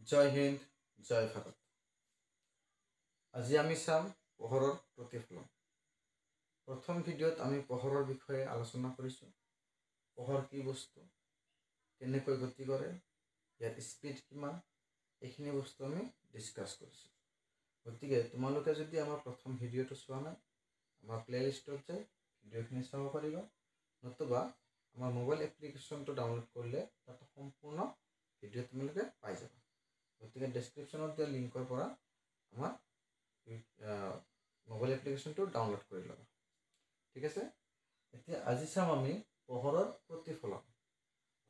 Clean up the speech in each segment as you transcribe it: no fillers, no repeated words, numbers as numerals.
জয় হিন্দ, জয় ভাৰত। আজি আমি চাম পোহৰৰ প্ৰতিফলন। প্ৰথম ভিডিঅ'ত আমি পোহৰৰ বিষয়ে আলোচনা কৰিছোঁ। পোহৰ কি বস্তু, কেনেকৈ গতি কৰে, ইয়াৰ স্পীড কিমান, এইখিনি বস্তু আমি ডিছকাছ কৰিছোঁ। গতিকে তোমালোকে যদি আমাৰ প্ৰথম ভিডিঅ'টো চোৱা নাই, আমাৰ প্লে'লিষ্টত যাই ভিডিঅ'খিনি চাব পাৰিবা, নতুবা আমাৰ মোবাইল এপ্লিকেশ্যনটো ডাউনলোড কৰিলে তাত সম্পূৰ্ণ ভিডিঅ' তোমালোকে পাই যাবা। গতিকে ডেছক্ৰিপশ্যনত দিয়া লিংকৰ পৰা আমাৰ মোবাইল এপ্লিকেশ্যনটো ডাউনলোড কৰি ল'বা। ঠিক আছে, এতিয়া আজি চাম আমি পোহৰৰ প্ৰতিফলন।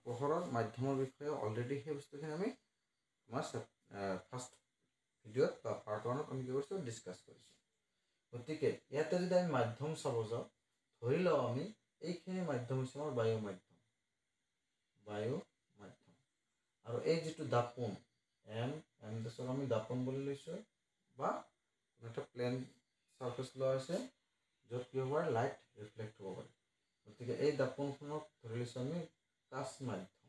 পোহৰৰ মাধ্যমৰ বিষয়ে অলৰেডি সেই বস্তুখিনি আমি আমাৰ ফাৰ্ষ্ট ভিডিঅ'ত বা পাৰ্ট 1ত আমি কি কৰিছোঁ, ডিছকাছ কৰিছোঁ। গতিকে ইয়াতে যদি আমি মাধ্যম চাব যাওঁ, ধৰি লওঁ আমি এইখিনি মাধ্যম হৈছে আমাৰ বায়ু মাধ্যম। আৰু এই যিটো দাপোন এম দাচক আমি দাপোন বুলি লৈছোঁ, বা এটা প্লেন চাৰ্ফেচ লোৱা হৈছে য'ত কি হ'ব পাৰে, লাইট ৰিফ্লেক্ট হ'ব পাৰে। গতিকে এই দাপোনখনক ধৰি লৈছোঁ আমি কাচ মাধ্যম।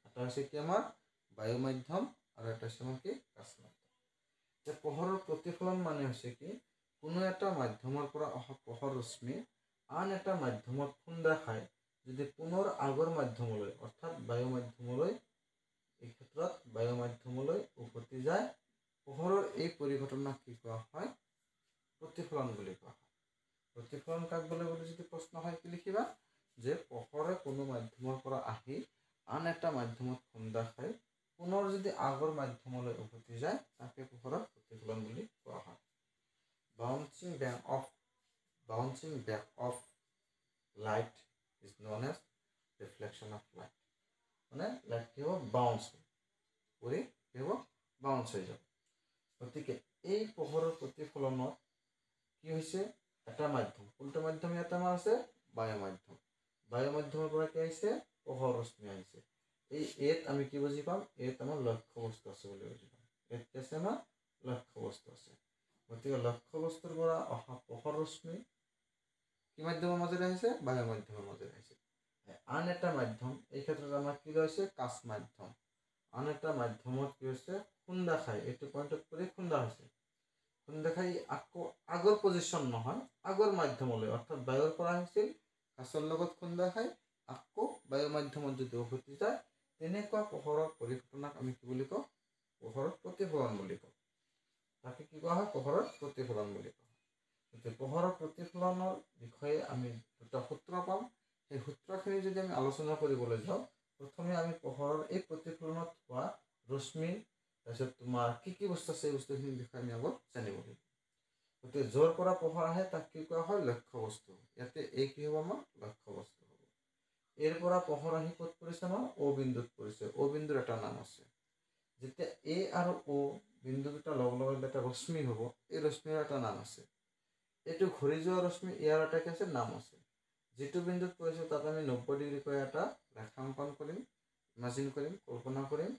এটা হৈছে কি আমাৰ বায়ু মাধ্যম আৰু এটা হৈছে আমাৰ কি কাচ মাধ্যম। এতিয়া পোহৰৰ প্ৰতিফলন মানে হৈছে কি, কোনো এটা মাধ্যমৰ পৰা অহা পোহৰ ৰশ্মি আন এটা মাধ্যমত খুন্দা খাই যদি পুনৰ আগৰ মাধ্যমলৈ অৰ্থাৎ বায়ু মাধ্যমলৈ, এই ক্ষেত্ৰত বায়ু মাধ্যমলৈ উভতি যায়, পোহৰৰ এই পৰিঘটনাক কি কোৱা হয়, প্ৰতিফলন বুলি কোৱা হয়। প্ৰতিফলন কাক বোলে বুলি যদি প্ৰশ্ন হয় কি লিখিবা, যে পোহৰে কোনো মাধ্যমৰ পৰা আহি আন এটা মাধ্যমত খুন্দা খাই পুনৰ যদি আগৰ মাধ্যমলৈ উভতি যায় তাকে পোহৰৰ প্ৰতিফলন বুলি কোৱা হয়। Bouncing back off light is known as reflection of light. মানে লাইট কি হ'ব, বাউন্স কৰি কি হ'ব, বাউন্স হৈ যাব। গতিকে এই পোহৰৰ প্ৰতিফলনত কি হৈছে, এটা মাধ্যম, কোনটো মাধ্যম ইয়াত আমাৰ আছে, বায়ু মাধ্যম। বায়ু মাধ্যমৰ পৰা কি আহিছে, পোহৰ ৰশ্মি আহিছে। এই এত আমি কি বুজি পাম, এত আমাৰ লক্ষ্য বস্তু আছে বুলি বুজি পাম। এত কি আছে, আমাৰ লক্ষ্য বস্তু আছে। গতিকে লক্ষ্য বস্তুৰ পৰা অহা পোহৰ ৰশ্মি কি মাধ্যমৰ মাজেৰে আহিছে, বায়ু মাধ্যমৰ মাজেৰে আহিছে। আন এটা মাধ্যম, এই ক্ষেত্ৰত আমাৰ কি লৈছে, কাচ মাধ্যম। আন এটা মাধ্যমত কি হৈছে, খুন্দা খাই, এইটো পইণ্টত পৰি খুন্দা হৈছে। খুন্দা খাই আকৌ আগৰ পজিশ্যন নহয়, আগৰ মাধ্যমলৈ, অৰ্থাৎ বায়ুৰ পৰা আহিছিল, কাচৰ লগত খুন্দা খাই আকৌ বায়ু মাধ্যমত যদি উভতি যায়, তেনেকুৱা পোহৰৰ পৰিঘটনাক আমি কি বুলি কওঁ, পোহৰৰ প্ৰতিফলন বুলি কওঁ। তাকে কি কোৱা হয়, পোহৰৰ প্ৰতিফলন বুলি কোৱা হয়। গতিকে পোহৰৰ প্ৰতিফলনৰ বিষয়ে আমি দুটা সূত্ৰ পাম। সেই সূত্ৰখিনি যদি আমি আলোচনা কৰিবলৈ যাওঁ, প্ৰথমে আমি পোহৰৰ এই প্ৰতিফলনত হোৱা ৰশ্মি, তাৰপিছত তোমাৰ কি কি বস্তু আছে, এই বস্তুখিনিৰ বিষয়ে আমি আগত জানিব লাগিব। গতিকে য'ৰ পৰা পোহৰ আহে তাক কি কোৱা হয়, লক্ষ্য বস্তু। ইয়াতে এই কি হ'ব, আমাৰ লক্ষ্য বস্তু হ'ব। এৰ পৰা পোহৰ আহি ক'ত পৰিছে, আমাৰ অ বিন্দুত পৰিছে। অ বিন্দুৰ এটা নাম আছে। যেতিয়া এ আৰু অ বিন্দু দুটা লগ লগালে এটা ৰশ্মি হ'ব, এই ৰশ্মিৰ এটা নাম আছে। এইটো ঘূৰি যোৱা ৰশ্মি, ইয়াৰ এটা কি আছে, নাম আছে। যিটো বিন্দুত পৰিছে তাত আমি 90 ডিগ্ৰী কৈ এটা ৰেখাংকন কৰিম, ইমাজিন কৰিম, কল্পনা কৰিম,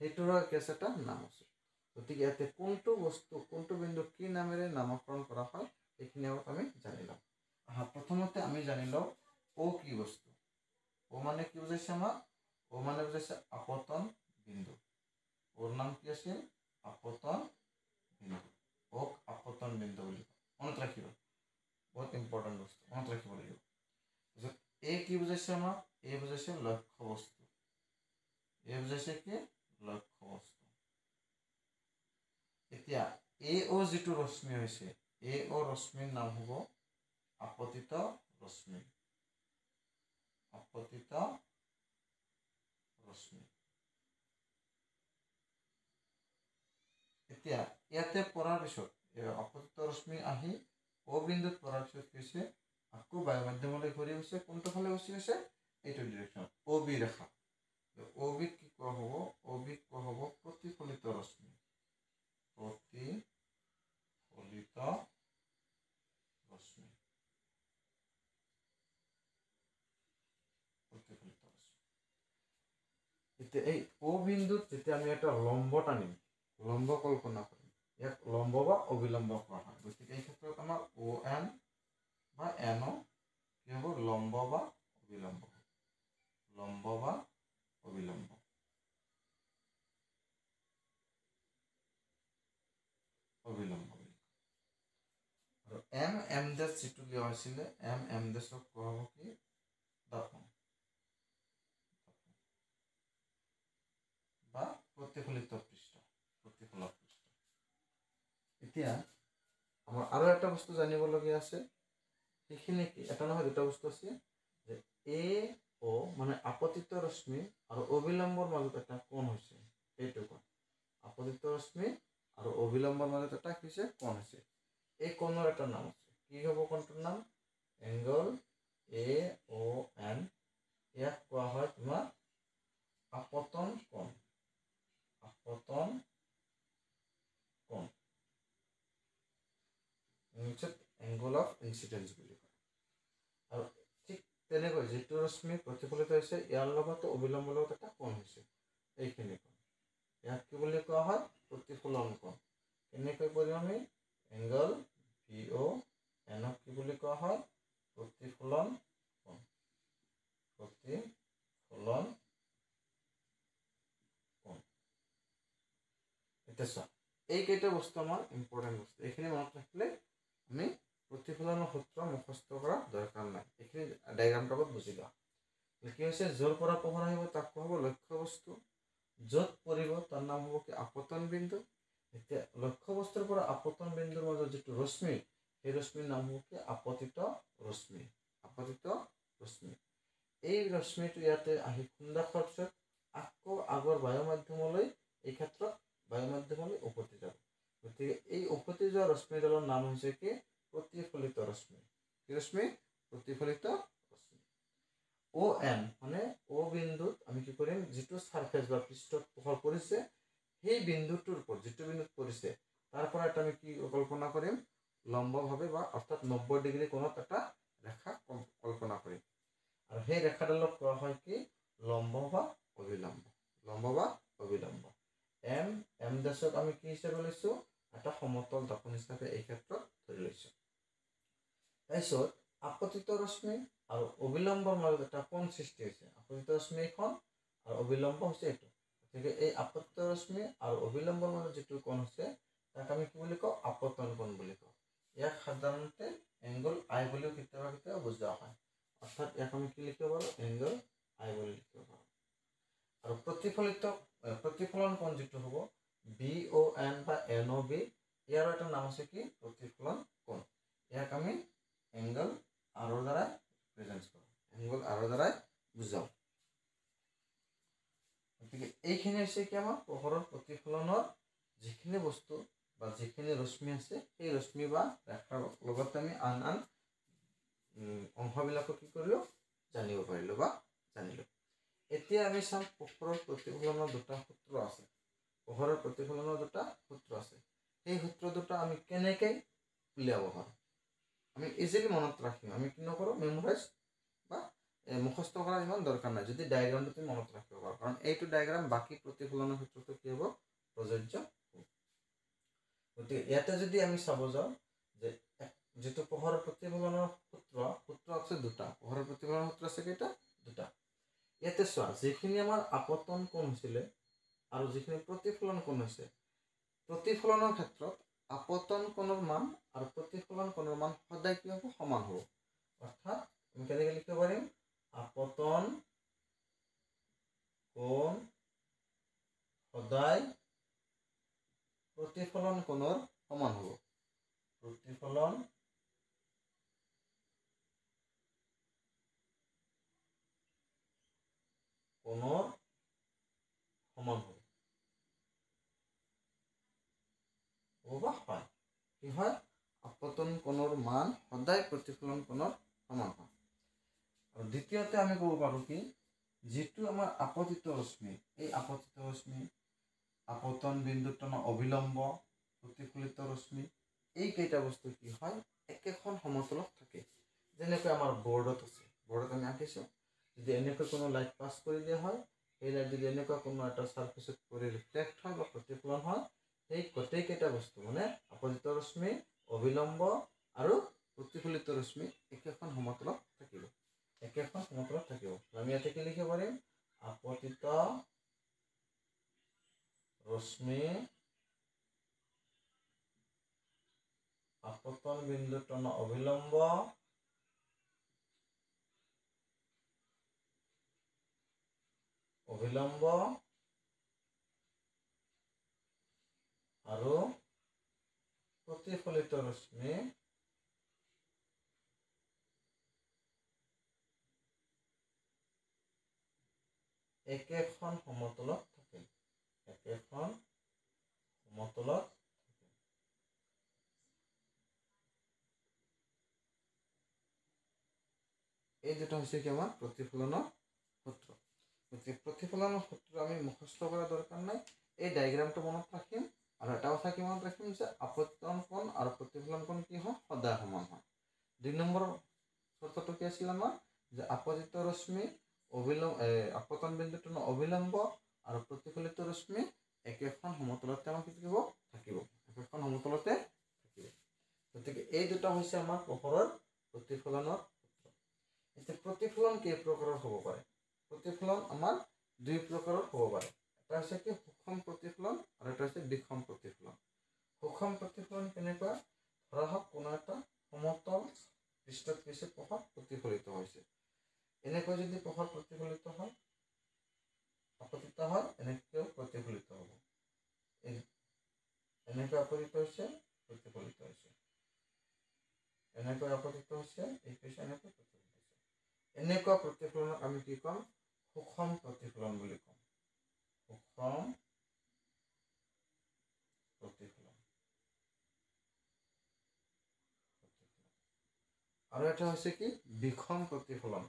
সেইটোৰো কি আছে, এটা নাম আছে। গতিকে ইয়াতে কোনটো বস্তু, কোনটো বিন্দু কি নামেৰে নামকৰণ কৰা হয়, এইখিনি আগত আমি জানি লওঁ। প্ৰথমতে আমি জানি লওঁ অ কি বস্তু। অ মানে কি বুজাইছে আমাক, অ মানে বুজাইছে আপতন বিন্দু। ওৰ নাম কি আছিল, আপতন বিন্দু। ওক আপতন বিন্দু বুলি কয়, মনত ৰাখিব, বহুত ইম্পৰ্টেণ্ট বস্তু, মনত ৰাখিব লাগিব। তাৰপিছত এই কি বুজাইছে আমাক, এই বুজাইছে লক্ষ্য বস্তু। এই বুজাইছে কি, লক্ষ্য বস্তু। এতিয়া এ অ যিটো ৰশ্মি হৈছে, এ অ ৰশ্মিৰ নাম হ'ব আপতিত ৰশ্মি। আপতিত ৰশ্মি। এতিয়া ইয়াতে পৰাৰ পিছত আপতিত ৰশ্মি আহি অ বিন্দুত পৰাৰ পিছত কি হৈছে, আকৌ বায়ু মাধ্যমলৈ ঘূৰি গৈছে, কোনটো ফালে গুচি গৈছে, এইটো ডিৰেকশ্যনত, অ বি ৰেখা। অ বিক কি কোৱা হ'ব, অ বিক কোৱা হ'ব প্ৰতিফলিত ৰশ্মি। প্ৰতিফলিত ৰশ্মি। প্ৰতিফলিত ৰশ্মি। এতিয়া এই অ বিন্দুত যেতিয়া আমি এটা লম্ব টানিম, লম্ব কল্পনা কৰিম, ইয়াক লম্ব বা অবিলম্ব কোৱা হয়। গতিকে এই ক্ষেত্ৰত আমাৰ অ এন বা এন কি হ'ব, লম্ব বা অবিলম্ব লম্ব বা অবিলম্ব অবিলম্ব আৰু এম ডেছ যিটো দিয়া হৈছিলে এম ডেছক কোৱা হ'ব কি দৰ্পণ বা প্ৰতিফলিত পৃষ্ঠ প্ৰতিফলক পৃষ্ঠ। এতিয়া আমাৰ আৰু এটা বস্তু জানিবলগীয়া আছে সেইখিনি কি এটা নহয় দুটা বস্তু আছে যে এ অ মানে আপতিত ৰশ্মি আৰু অবিলম্বৰ মাজত এটা কোণ হৈছে সেইটো কোণ আপতিত ৰশ্মি আৰু অবিলম্বৰ মাজত এটা হৈছে কোণ হৈছে এই কোণৰ এটা নাম আছে কি হ'ব কোণটোৰ নাম এংগল এ অ এন ইয়াক কোৱা হয় তোমাৰ আপতন কোণ আপতন কোণ ইংলিছত এংগল অফ ইনচিডেন্স বুলি কয় আৰু ঠিক তেনেকৈ যিটো ৰশ্মি প্ৰতিফলিত হৈছে ইয়াৰ লগতো অবিলম্বৰ লগত এটা কোণ হৈছে এইখিনি কোণ ইয়াক কি বুলি কোৱা হয় প্ৰতিফলন কোণ কেনেকৈ কৰিম আমি এংগল ভি অ এনক কি বুলি কোৱা হয় প্ৰতিফলন কোণ প্ৰতিফলন কোণ এতিয়া চোৱা এইকেইটা বস্তু আমাৰ ইম্পৰ্টেণ্ট বস্তু এইখিনি মনত ৰাখিলে আমি প্ৰতিফলনৰ সূত্ৰ মুখস্থ কৰা দৰকাৰ নাই এইখিনি ডায়েগ্ৰামটোৰ লগত বুজি লোৱা কি হৈছে য'ৰ পৰা পোহৰ আহিব তাক কোৱা হ'ব লক্ষ্য বস্তু য'ত পৰিব তাৰ নাম হ'ব কি আপতন বিন্দু এতিয়া লক্ষ্য বস্তুৰ পৰা আপতন বিন্দুৰ মাজত যিটো ৰশ্মি সেই ৰশ্মিৰ নাম হ'ব কি আপতিত ৰশ্মি আপতিত ৰশ্মি এই ৰশ্মিটো ইয়াতে আহি খুন্দা খোৱাৰ পিছত আকৌ আগৰ বায়ু মাধ্যমলৈ এই ক্ষেত্ৰত বায়ু মাধ্যমলৈ উভতি যাব গতিকে এই উভতি যোৱা ৰশ্মিডালৰ নাম হৈছে কি প্ৰতিফলিত ৰশ্মি কি ৰশ্মি প্ৰতিফলিত ৰশ্মি অ এন মানে অ বিন্দুত আমি কি কৰিম যিটো সাৰফেস বা পৃষ্ঠত পোহৰ পৰিছে সেই বিন্দুটোৰ ওপৰত যিটো বিন্দুত পৰিছে তাৰ পৰা এটা আমি কি কল্পনা কৰিম লম্বভাৱে বা অৰ্থাৎ 90 ডিগ্ৰী কোণত এটা ৰেখা কল্পনা কৰিম আৰু সেই ৰেখাডালক কোৱা হয় কি লম্ব বা অবিলম্ব লম্ব বা অবিলম্ব এম ডেছক আমি কি হিচাপে লৈছোঁ এটা সমতল দৰ্পণ হিচাপে এই ক্ষেত্ৰত ধৰি লৈছোঁ তাৰপিছত আপতিত ৰশ্মি আৰু অবিলম্বৰ মাজত এটা কোণ সৃষ্টি হৈছে আপতিত ৰশ্মি এইখন আৰু অবিলম্ব হৈছে এইটো গতিকে এই আপতিত ৰশ্মি আৰু অবিলম্বৰ মাজত যিটো কোণ হৈছে তাক আমি কি বুলি কওঁ আপতন কোণ বুলি কওঁ ইয়াক সাধাৰণতে এংগল আই বুলিও কেতিয়াবা কেতিয়াবা বুজোৱা হয় অৰ্থাৎ ইয়াক আমি কি লিখিব পাৰোঁ এংগল আই বুলি লিখিব পাৰোঁ আৰু প্ৰতিফলন কোণ যিটো হ'ব বি অ এন বা এন অ বি ইয়াৰ এটা নাম আছে কি প্ৰতিফলন কোণ ইয়াক আমি এংগল আৰৰ দ্বাৰাই প্ৰেজেন্ট কৰোঁ এংগল আৰৰ দ্বাৰাই বুজাওঁ গতিকে এইখিনি হৈছে কি আমাৰ পোহৰৰ প্ৰতিফলনৰ যিখিনি বস্তু বা যিখিনি ৰশ্মি আছে সেই ৰশ্মি বা ৰেখাৰ লগতে আমি আন আন অংশবিলাকো কি কৰিলোঁ জানিব পাৰিলোঁ বা জানিলোঁ এতিয়া আমি চাম পোহৰৰ প্ৰতিফলনৰ দুটা সূত্ৰ আছে পোহৰৰ প্ৰতিফলনৰ দুটা সূত্ৰ আছে সেই সূত্ৰ দুটা আমি কেনেকৈ উলিয়াব পাৰোঁ আমি ইজিলি মনত ৰাখিম আমি কি নকৰোঁ মেমৰাইজ বা মুখস্থ কৰাৰ ইমান দৰকাৰ নাই যদি ডায়েগ্ৰামটো তুমি মনত ৰাখিব পাৰোঁ কাৰণ এইটো ডায়েগ্ৰাম বাকী প্ৰতিফলনৰ ক্ষেত্ৰতো কি হ'ব প্ৰযোজ্য হ'ব গতিকে ইয়াতে যদি আমি চাব যাওঁ যে যিটো পোহৰৰ প্ৰতিফলনৰ সূত্ৰ আছে দুটা পোহৰৰ প্ৰতিফলনৰ সূত্ৰ আছে কেইটা দুটা ইয়াতে চোৱা যিখিনি আমাৰ আপতন কোণ হৈছিলে আৰু যিখিনি প্ৰতিফলন কোণ হৈছে প্ৰতিফলনৰ ক্ষেত্ৰত আপতন কোণৰ মান আৰু প্ৰতিফলন কোণৰ মান সদায় কি হ'ব সমান হ'ব অৰ্থাৎ আমি কেনেকৈ লিখিব পাৰিম আপতন কোণ সদায় প্ৰতিফলন কোণৰ সমান হ'ব প্ৰতিফলন কোণৰ সমান হ'ব বা হয় কি হয় আপতন কোণৰ মান সদায় প্ৰতিফলন কোণৰ সমান হয় আৰু দ্বিতীয়তে আমি ক'ব পাৰোঁ কি যিটো আমাৰ আপতিত ৰশ্মি এই আপতিত ৰশ্মি আপতন বিন্দুত অবিলম্ব প্ৰতিফলিত ৰশ্মি এইকেইটা বস্তু কি হয় একেখন সমতলত থাকে যেনেকৈ আমাৰ বৰ্ডত আছে বৰ্ডত আমি আঁকিছোঁ যদি এনেকৈ কোনো লাইট পাছ কৰি দিয়া হয় সেই লাইট যদি এনেকুৱা কোনো এটা ছাৰফেচত পৰি ৰিফ্লেক্ট হয় বা প্ৰতিফলন হয় সেই গোটেইকেইটা বস্তু মানে আপতিত ৰশ্মি অবিলম্ব আৰু প্ৰতিফলিত ৰশ্মি একেখন সমতলত থাকিব একেখন সমতলত থাকিব। আমি ইয়াতে কি লিখিব পাৰিম? আপতিত ৰশ্মি আপতন বিন্দুটোৰ অভিলম্ব আৰু প্ৰতিফলিত ৰশ্মি একেখন সমতলত থাকে। একেখন সমতলত এই দুটা হৈছে কি আমাৰ প্ৰতিফলনৰ সূত্ৰ। গতিকে প্ৰতিফলনৰ সূত্ৰ আমি মুখস্থ কৰা দৰকাৰ নাই, এই ডায়েগ্ৰামটো মনত ৰাখিম। আৰু এটা কথা কি মনত ৰাখিম যে আপতন কোণ আৰু প্ৰতিফলন কোণ কি হয়? সদায় সমান হয়। 2 নম্বৰ চৰ্তটো কি আছিল আমাৰ? যে আপতিত ৰশ্মি আপতন বিন্দুটোৰ অভিলম্ব আৰু প্ৰতিফলিত ৰশ্মি একেখন সমতলতে আমাক কি থাকিব? একেখন সমতলতে থাকিব। গতিকে এই দুটা হৈছে আমাৰ পোহৰৰ প্ৰতিফলনৰ সূত্ৰ। এতিয়া প্ৰতিফলন কেই প্ৰকাৰৰ হ'ব পাৰে? প্ৰতিফলন আমাৰ 2 প্ৰকাৰৰ হ'ব পাৰে। এটা হৈছে কি সূক্ষ্ম প্ৰতিফলন আৰু এটা হৈছে বিষম প্ৰতিফলন। সূক্ষ্ম প্ৰতিফলন কেনেকুৱা? ধৰা হওক কোনো এটা সমতল পৃষ্ঠত কিছু পোহৰ প্ৰতিফলিত হৈছে। এনেকৈ যদি পোহৰ প্ৰতিফলিত হয়, আপতিত হয়, এনেকৈও প্ৰতিফলিত হ'ব। এনেকৈ আপতিত হৈছে, প্ৰতিফলিত হৈছে। এনেকৈ আপতিত হৈছে, এইটো হৈছে এনেকৈ প্ৰতিফলিত হৈছে। এনেকুৱা প্ৰতিফলনক আমি কি ক'ম? সূক্ষ্ম প্ৰতিফলন বুলি ক'ম। সূক্ষ্ম প্ৰতিফলন। আৰু এটা হৈছে কি বিষম প্ৰতিফলন।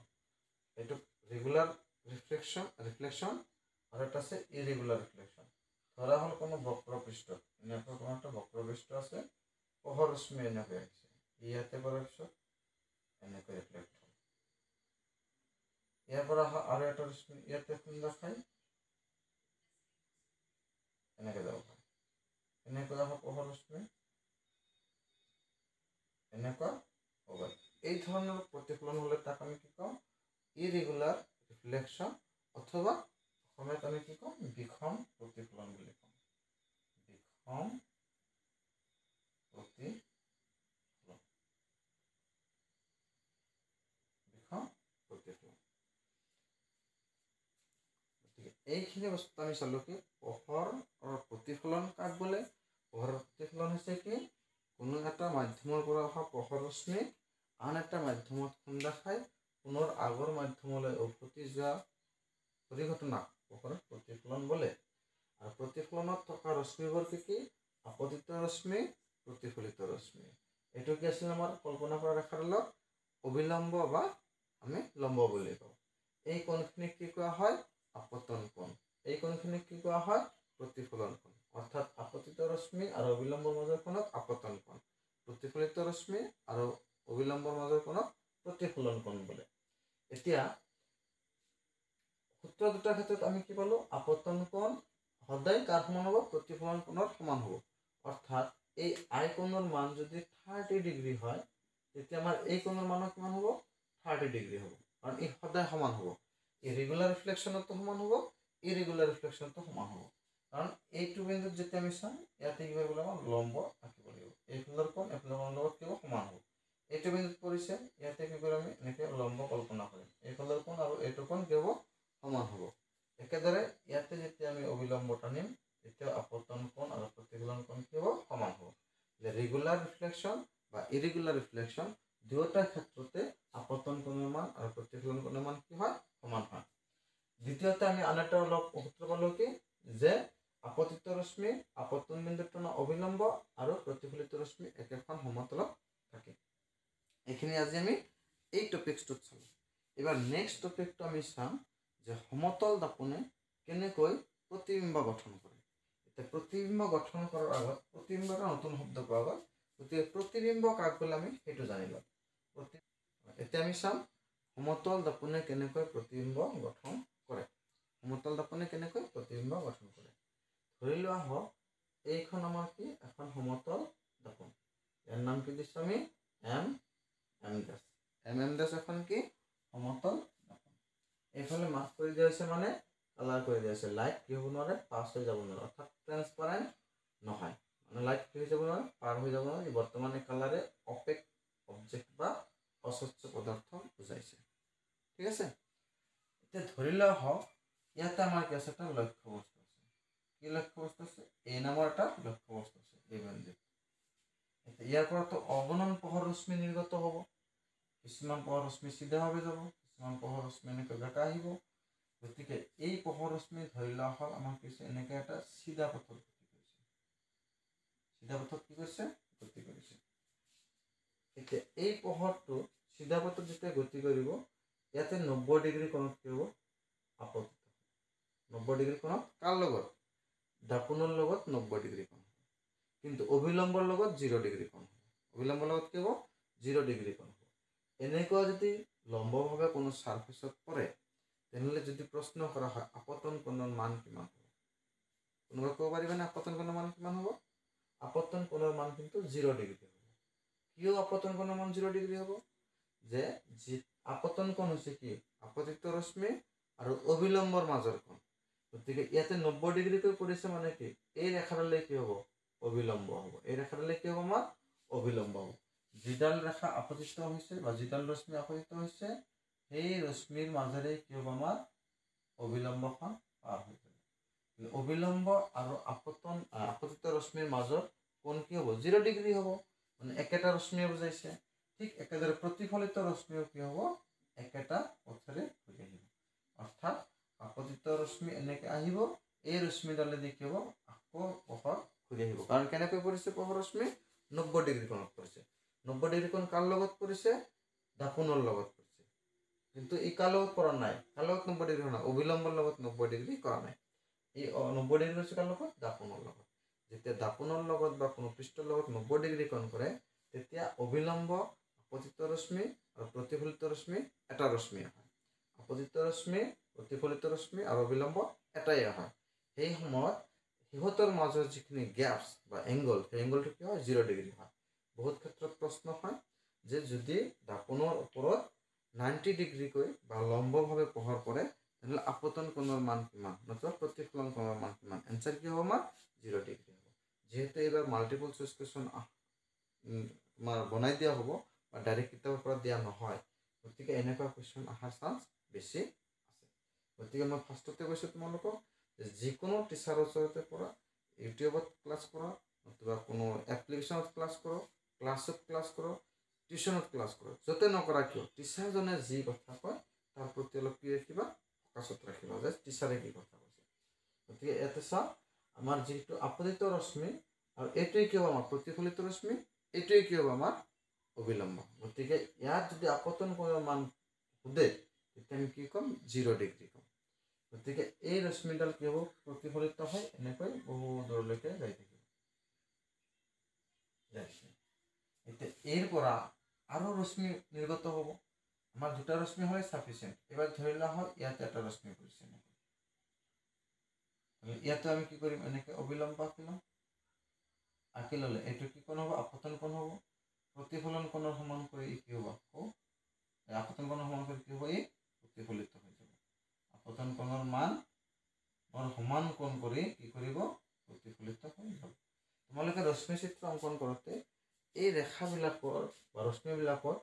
এইটো ৰেগুলাৰ ৰিফ্লেকশ্যন আৰু এটা আছে ইৰেগুলাৰ ৰিফ্লেকশ্যন। ধৰা হ'ল কোনো বক্ৰ পৃষ্ঠ, এনেকুৱা কোনো এটা বক্ৰ পৃষ্ঠ আছে, পোহৰ ৰশ্মি এনেকৈ আহিছে, ইয়াতে পৰাৰ পিছত এনেকৈ ৰিফ্লেক্ট হ'ল। ইয়াৰ পৰা আৰু এটা ৰশ্মি ইয়াতে খুন্দা খাই এনেকৈ যাব পাৰে। এনেকৈ আহা পোহৰ ৰশ্মি এনেকুৱা হ'ব। এই ধৰণৰ প্ৰতিফলন হ'লে তাক আমি কি ক'ম? ইৰেগুলাৰ ৰিফ্লেকশ্যন, অথবা অসমীয়াত আমি কি ক'ম? বিষম প্ৰতিফলন বুলি ক'ম। বিষম প্ৰতিফলন। বিষম প্ৰতিফলন। গতিকে এইখিনি বস্তু আমি চালোঁ কি পোহৰৰ প্ৰতিফলন কাক বোলে? পোহৰৰ প্ৰতিফলন হৈছে কি কোনো এটা মাধ্যমৰ পৰা অহা পোহৰ ৰশ্মি আন এটা মাধ্যমত খুন্দা খাই পুনৰ আগৰ মাধ্যমলৈ উভতি যোৱা পৰিঘটনাক পোহৰৰ প্ৰতিফলন বোলে। আৰু প্ৰতিফলনত থকা ৰশ্মিবোৰ কি? আপতিত ৰশ্মি, প্ৰতিফলিত ৰশ্মি। এইটো কি আছিল আমাৰ? কল্পনা কৰা ৰেখাৰ লগ অবিলম্ব বা আমি লম্ব বুলি কওঁ। এই কোণখিনিক কি কোৱা হয়? আপতন কোণ। এই কোণখিনিক কি কোৱা হয়? প্ৰতিফলন কোণ। অৰ্থাৎ আপতিত ৰশ্মি আৰু অবিলম্বৰ মাজৰ কোণক আপতন কোণ, প্ৰতিফলিত ৰশ্মি আৰু অবিলম্বৰ মাজৰ কোণক প্ৰতিফলন কোণ বোলে। এতিয়া সূত্ৰ দুটাৰ ক্ষেত্ৰত আমি কি পালো? আপতন কোণ সদায় কাৰ সমান হ'ব? প্ৰতিফলন কোণৰ সমান হ'ব। অৰ্থাৎ এই আই কোণৰ মান যদি 30 ডিগ্ৰী হয়, তেতিয়া আমাৰ এই কোণৰ মানো কিমান হ'ব? 30 ডিগ্ৰী হ'ব। কাৰণ ই সদায় সমান হ'ব। ইৰেগুলাৰ ৰিফ্লেকশ্যনতো সমান হ'ব, ইৰেগুলাৰ ৰিফ্লেকশ্যনতো সমান হ'ব। কাৰণ এইটো বিন্দুত যেতিয়া আমি চাম, ইয়াতে কি কৰিব লাগিব? লম্ব আঁকিব লাগিব। এইফালৰ কোণ এইফালৰ কোণৰ লগত কি হ'ব? সমান হ'ব। এইটো বিন্দুত পৰিছে, ইয়াতে কি কৰিম? আমি এনেকৈ লম্ব কল্পনা কৰিম। এইফালৰ কোণ আৰু এইটো কোণ কি হ'ব? সমান হ'ব। একেদৰে ইয়াতে যেতিয়া আমি অবিলম্ব টানিম, তেতিয়া আপতন কোণ আৰু প্ৰতিফলন কোণ কি হ'ব? সমান হ'ব। যে ৰেগুলাৰ ৰিফ্লেকশ্যন বা ইৰেগুলাৰ ৰিফ্লেকশ্যন দুয়োটা ক্ষেত্ৰতে আপতন কোণৰ মান আৰু প্ৰতিফলন কোণৰ মান কি হয়? সমান হয়। দ্বিতীয়তে আমি আন এটা অলপ সূত্ৰ পালো কি যে আপতিত ৰশ্মি আপতন বিন্দুটোৰ অবিলম্ব আৰু প্ৰতিফলিত ৰশ্মি একেখন সমতলত থাকে। এইখিনি আজি আমি এই টপিকটোত চালোঁ। এবাৰ নেক্সট টপিকটো আমি চাম যে সমতল দৰ্পণে কেনেকৈ প্ৰতিবিম্ব গঠন কৰে। এতিয়া প্ৰতিবিম্ব গঠন কৰাৰ আগত প্ৰতিবিম্ব এটা নতুন শব্দ পোৱা গ'ল। গতিকে প্ৰতিবিম্ব কাক বোলে আমি সেইটো জানি লওঁ। এতিয়া আমি চাম সমতল দৰ্পণে কেনেকৈ প্ৰতিবিম্ব গঠন কৰে। সমতল দৰ্পণে কেনেকৈ প্ৰতিবিম্ব গঠন কৰে। ধৰি লোৱা হওক এইখন আমাৰ কি এখন সমতল দৰ্পণ। ইয়াৰ নাম কি দিছোঁ আমি? এম এম ডেছ এখন কি সমতল দাপন এইফালে মাস্ক কৰি দিয়া হৈছে মানে কালাৰ কৰি দিয়া হৈছে লাইট কি হ'ব নোৱাৰে পাছ হৈ যাব নোৱাৰে অৰ্থাৎ ট্ৰান্সপাৰেণ্ট নহয় মানে লাইট কি হৈ যাব নোৱাৰে পাৰ হৈ যাব নোৱাৰে বৰ্তমানে কালাৰে অপেক অবজেক্ট বা অস্বচ্ছ পদাৰ্থ বুজাইছে ঠিক আছে এতিয়া ধৰি লোৱা হওক ইয়াতে আমাৰ কি আছে এটা লক্ষ্য বস্তু আছে কি লক্ষ্য বস্তু আছে এই নামৰ এটা লক্ষ্য বস্তু আছে এই বিন্দুত এতিয়া ইয়াৰ পৰাতো অগণন পোহৰ ৰশ্মি নিৰ্গত হ'ব কিছুমান পোহৰ ৰশ্মি চিধাভাৱে যাব কিছুমান পোহৰ ৰশ্মি এনেকৈ বেঁকা আহিব গতিকে এই পোহৰ ৰশ্মি ধৰি লোৱা হওক আমাক কৈছে এনেকৈ এটা চিধা পথত কি কৰিছে এতিয়া এই পোহৰটো চিধা পথত যেতিয়া গতি কৰিব ইয়াতে 90 ডিগ্ৰী কোণত কি হ'ব আপতিত 90 ডিগ্ৰী কোণত কাৰ লগত দাপোনৰ লগত 90 ডিগ্ৰী কোণ কিন্তু অভিলম্বৰ লগত 0 ডিগ্ৰী কোণ অভিলম্বৰ লগত কি হ'ব 0 ডিগ্ৰী কোণ এনেকুৱা যদি লম্বভাৱে কোনো সাৰফেসত পৰে তেনেহলে যদি প্ৰশ্ন কৰা হয় আপতন কোণৰ মান কিমান হ'ব কোনোবা ক'ব পাৰিবনে আপতন কোণৰ মান কিমান হ'ব আপতন কোণৰ মান কিন্তু 0 ডিগ্ৰী হ'ব কিয় আপতন কোণৰ মান 0 ডিগ্ৰী হ'ব যে আপতন কোণ হৈছে কি আপতিত ৰশ্মি আৰু অভিলম্বৰ মাজৰ কোণ গতিকে ইয়াতে 90 ডিগ্ৰীকৈ পৰিছে মানে কি এই ৰেখাডালে কি হ'ব অভিলম্ব হ'ব এই ৰেখাডালে কি হ'ব আমাৰ অভিলম্ব হ'ব যিডাল ৰেখা আপতিত হৈছে বা যিডাল ৰশ্মি আপতিত হৈছে সেই ৰশ্মিৰ মাজেৰে কি হ'ব আমাৰ অভিলম্বখন পাৰ হৈ যাব অভিলম্ব আৰু আপতিত ৰশ্মিৰ মাজত কোণ কি হ'ব 0 ডিগ্ৰী হ'ব মানে একেটা ৰশ্মিয়ে বুজাইছে ঠিক একেদৰে প্ৰতিফলিত ৰশ্মিও কি হ'ব একেটা পথেৰে ঘূৰি আহিব অৰ্থাৎ আপতিত ৰশ্মি এনেকৈ আহিব এই ৰশ্মিডালে দি কি হ'ব আকৌ পোহৰ ঘূৰি আহিব কাৰণ কেনেকৈ পৰিছে পোহৰ ৰশ্মি 90 ডিগ্ৰী কোণত পৰিছে 90 ডিগ্ৰী কোণ কাৰ লগত পৰিছে দাপোনৰ লগত পৰিছে কিন্তু এই কাৰ লগত পৰা নাই কাৰ লগত 90 ডিগ্ৰী কৰা নাই অভিলম্বৰ লগত 90 ডিগ্ৰী কৰা নাই এই 90 ডিগ্ৰী হৈছে কাৰ লগত দাপোনৰ লগত যেতিয়া দাপোনৰ লগত বা কোনো পৃষ্ঠৰ লগত 90 ডিগ্ৰী কোণ কৰে তেতিয়া অভিলম্ব আপতিত ৰশ্মি আৰু প্ৰতিফলিত ৰশ্মি এটা ৰশ্মি হয় আপতিত ৰশ্মি প্ৰতিফলিত ৰশ্মি আৰু অভিলম্ব এটাই হয় সেই সময়ত সিহঁতৰ মাজৰ যিখিনি গ্যাপছ বা এংগল সেই এংগলটো কি হয় 0 ডিগ্ৰী হয় বহুত ক্ষেত্ৰত প্ৰশ্ন হয় যে যদি দাপোনৰ ওপৰত 90 ডিগ্ৰীকৈ বা লম্বভাৱে পোহৰ পৰে তেনেহ'লে আপতন কোণৰ মান কিমান নতুবা প্ৰতিফলন কোণৰ মান কিমান এনসাৰ কি হ'ব আমাৰ 0 ডিগ্ৰী হ'ব যেহেতু এইবাৰ মাল্টিপল চইচ কোৱেশ্চন তোমাৰ বনাই দিয়া হ'ব বা ডাইৰেক্ট কিতাপৰ পৰা দিয়া নহয় গতিকে এনেকুৱা কোৱেশ্চন অহাৰ চান্স বেছি আছে গতিকে মই ফাৰ্ষ্টতে কৈছোঁ তোমালোকক যে যিকোনো টিচাৰৰ ওচৰতে পৰা ইউটিউবত ক্লাছ কৰা নতুবা কোনো এপ্লিকেশ্যনত ক্লাছ কৰক ক্লাছত ক্লাছ কৰক টিউশ্যনত ক্লাছ কৰক য'তে নকৰা কিয় টিচাৰজনে যি কথা কয় তাৰ প্ৰতি অলপ কি ৰাখিবা ফ'কাছত ৰাখিবা যে টিচাৰে কি কথা কৈছে গতিকে ইয়াতে চাওক আমাৰ যিটো আপতিত ৰশ্মি আৰু এইটোৱে কি হ'ব আমাৰ প্ৰতিফলিত ৰশ্মি এইটোৱে কি হ'ব আমাৰ অভিলম্ব গতিকে ইয়াত যদি আপতন কোণৰ মান সোধে তেতিয়া আমি কি ক'ম 0 ডিগ্ৰী ক'ম গতিকে এই ৰশ্মিডাল কি হ'ব প্ৰতিফলিত হয় এনেকৈ বহু দূৰলৈকে যাই থাকিব এতিয়া এৰ পৰা আৰু ৰশ্মি নিৰ্গত হ'ব আমাৰ দুটা ৰশ্মি হয় সাফিসিয়েন্ট এবাৰ ধৰি লোৱা হয় ইয়াতে এটা ৰশ্মি পৰিছে ইয়াতে আমি কি কৰিম এনেকৈ অবিলম্ব আঁকিলাম আঁকি ল'লে এইটো কি কোণ হ'ব আপতন কোণ হ'ব প্ৰতিফলন কোণৰ সমান কৰি কি হ'ব আকৌ আপতন কোণৰ সমান কৰি কি হ'ব এই প্ৰতিফলিত হৈ যাব আপতন কোণৰ মান সমান কোণ কৰি কি কৰিব প্ৰতিফলিত হৈ যাব তোমালোকে ৰশ্মি চিত্ৰ অংকন কৰোঁতে এই ৰেখাবিলাকৰ বা ৰশ্মিবিলাকৰ